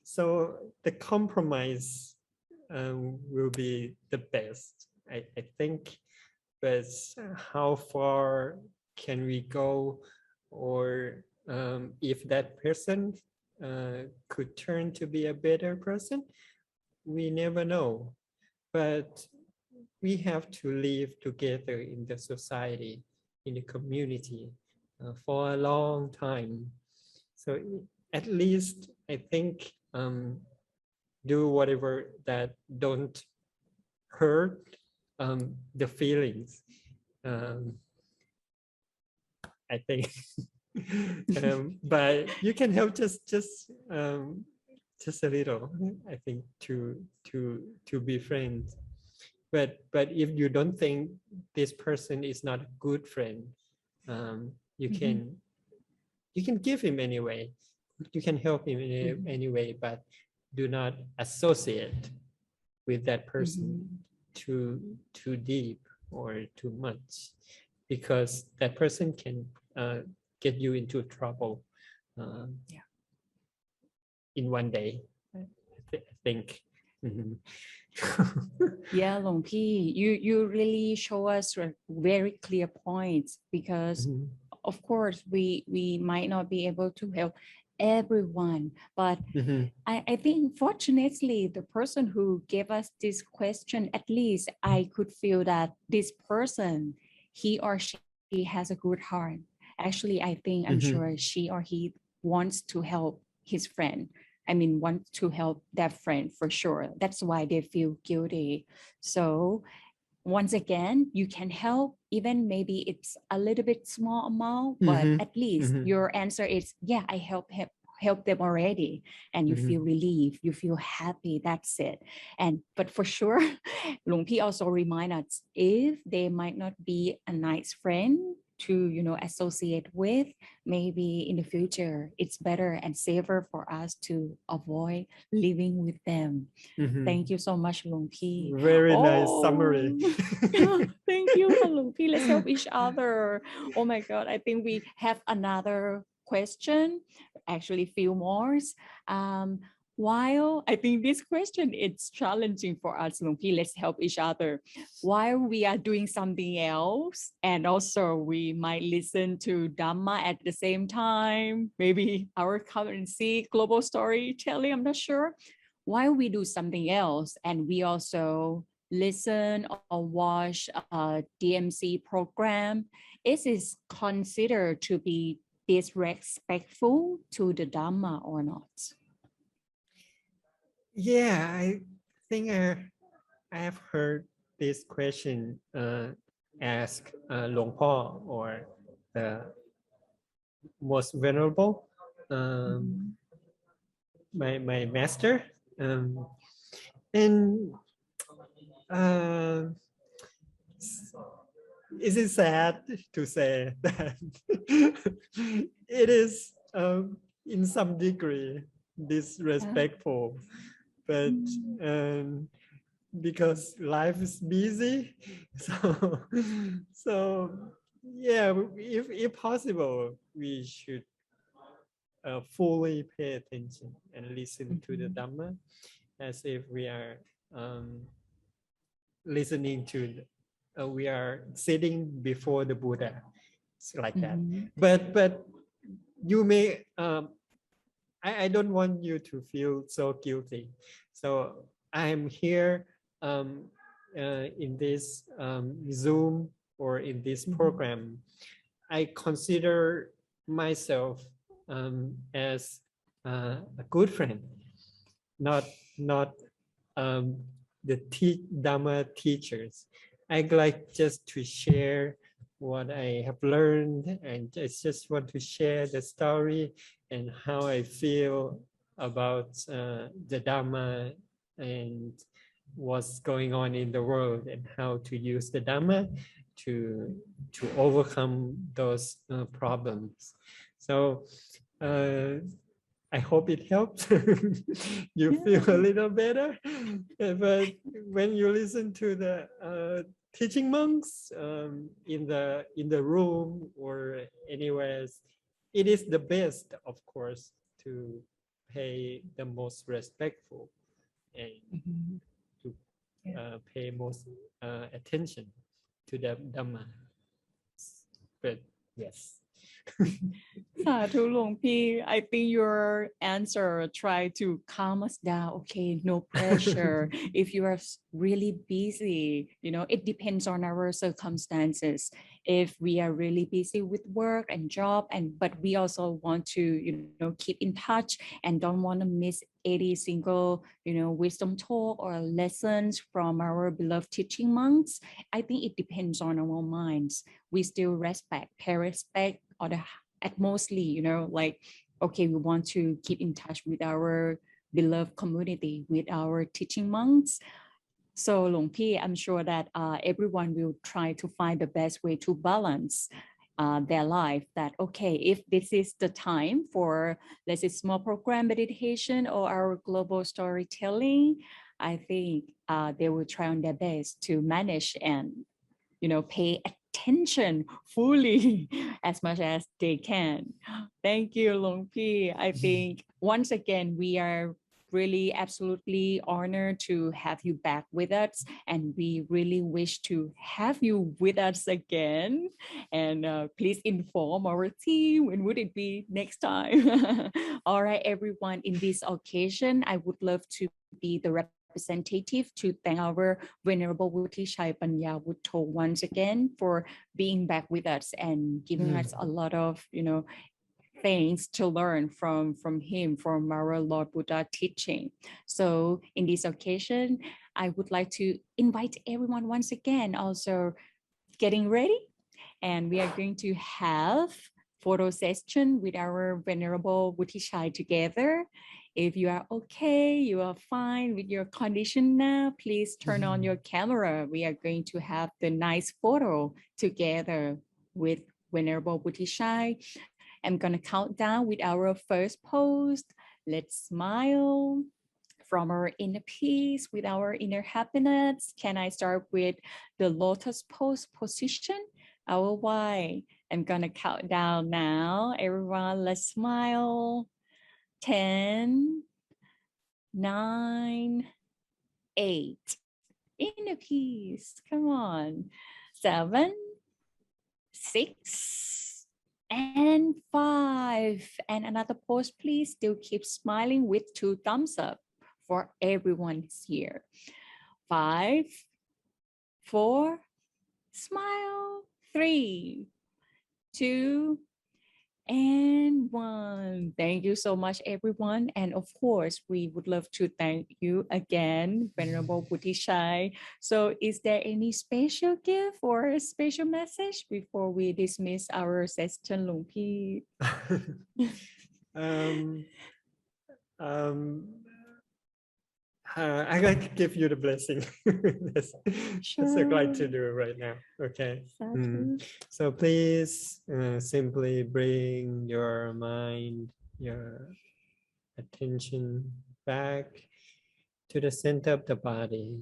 S1: So the compromise will be the best, I think. But how far can we go, or if that person could turn to be a better person, we never know. But we have to live together in the society, in the community for a long time. So at least I think do whatever that don't hurt the feelings. I think, but you can help just a little. I think to be friends. But if you don't think this person is not a good friend, you can give him anyway. You can help him in any way, but do not associate with that person too deep or too much, because that person can get you into trouble in one day. I think.
S9: Yeah, Luong Pi, you really show us very clear points, because of course we might not be able to help everyone, but I think fortunately the person who gave us this question, at least I could feel that this person, he or she has a good heart. Actually, I think I'm sure she or he wants to help his friend. I mean, want to help that friend for sure. That's why they feel guilty. So once again, you can help, even maybe it's a little bit small amount, but at least your answer is, yeah, I help them already. And you feel relieved, you feel happy, that's it. But for sure, Luong Pi also remind us, if they might not be a nice friend to associate with, maybe in the future it's better and safer for us to avoid living with them. Thank you so much, Luong Pi.
S1: Very nice summary.
S9: Thank you, Luong Pi. Let's help each other. Oh my God, I think we have another question, actually few more. While I think this question is challenging for us, Luong Pi, let's help each other. While we are doing something else, and also we might listen to Dhamma at the same time, maybe our currency, global storytelling, I'm not sure. While we do something else, and we also listen or watch a DMC program, is it considered to be disrespectful to the Dhamma or not?
S1: Yeah, I think I have heard this question asked Luang Po or the most venerable, my master, and uh, is it sad to say that it is in some degree disrespectful, but because life is busy, so so yeah, if possible, we should fully pay attention and listen to the Dhamma as if we are listening to we are sitting before the Buddha. It's like that. But you may I don't want you to feel so guilty. So I'm here in this Zoom or in this program. I consider myself as a good friend, not the Dhamma teachers. I like just to share what I have learned, and I just want to share the story and how I feel about the Dhamma and what's going on in the world and how to use the Dhamma to overcome those problems. So I hope it helps. You feel a little better. But when you listen to the teaching monks in the room or anywhere, it is the best, of course, to pay the most respectful and to pay most attention to the Dhamma. But yes.
S9: Sadhu Luang Pi, I think your answer tried to calm us down. Okay, no pressure. If you are really busy, it depends on our circumstances. If we are really busy with work and job, but we also want to, keep in touch and don't want to miss any single, wisdom talk or lessons from our beloved teaching monks, I think it depends on our minds. We still pay respect, or at mostly, okay, we want to keep in touch with our beloved community, with our teaching monks. So Luang Pi, I'm sure that everyone will try to find the best way to balance their life, that, okay, if this is the time for, let's say, small program meditation or our global storytelling, I think they will try on their best to manage and, pay attention fully as much as they can. Thank you, Luang Pi. I think once again, we are really absolutely honored to have you back with us, and we really wish to have you with us again. And please inform our team when would it be next time. All right, everyone, in this occasion, I would love to be the representative to thank our Venerable Wutthichai Panyavuttho once again for being back with us and giving us a lot of, things to learn from him, from our Lord Buddha teaching. So in this occasion, I would like to invite everyone once again, also getting ready, and we are going to have photo session with our Venerable Wutthichai together. If you are okay, you are fine with your condition now, please turn on your camera. We are going to have the nice photo together with Venerable Wutthichai. I'm going to count down with our first pose. Let's smile from our inner peace, with our inner happiness. Can I start with the lotus pose position? Our why? I'm going to count down now. Everyone, let's smile. 10, 9, 8. Inner peace. Come on. 7, 6, and 5. And another pose, please. Still keep smiling with 2 thumbs up for everyone here. 5, 4, smile. 3, 2, And one. Thank you so much, everyone. And of course, we would love to thank you again, Venerable Wutthichai. So is there any special gift or a special message before we dismiss our session, Luang Pi?
S1: um, um, I like to give you the blessing. that's a right to do right now. Okay. So please simply bring your mind, your attention back to the center of the body.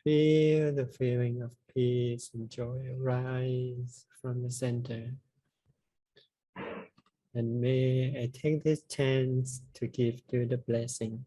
S1: Feel the feeling of peace and joy rise from the center. And may I take this chance to give you the blessing.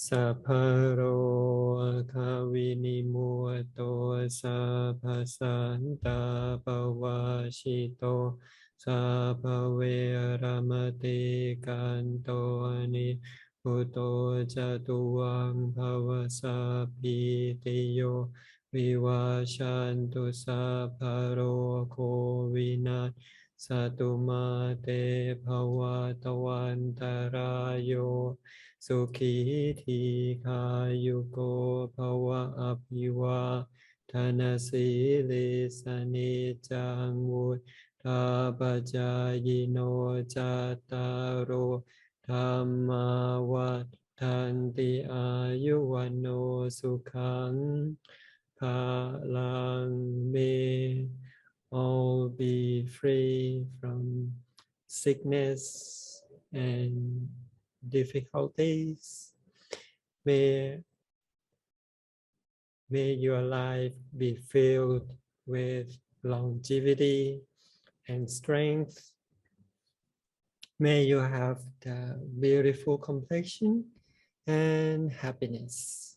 S1: Sapparo akavinimuato sappasanta pavashito sappaveramate kanto ani Uto jatuang bhavasapitiyo vivashantu sapparo kovina satumate bhavatavantarayo Sukhi Kayuko Bhava Abhiva Dhanasile Sanicang Tapajayino Jataro Dhamma Tanti Ayuwano Sukhang Palang. May all be free from sickness and difficulties. May your life be filled with longevity and strength. May you have the beautiful complexion and happiness.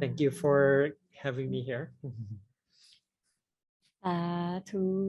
S1: Thank you for having me here.
S9: Sadhu.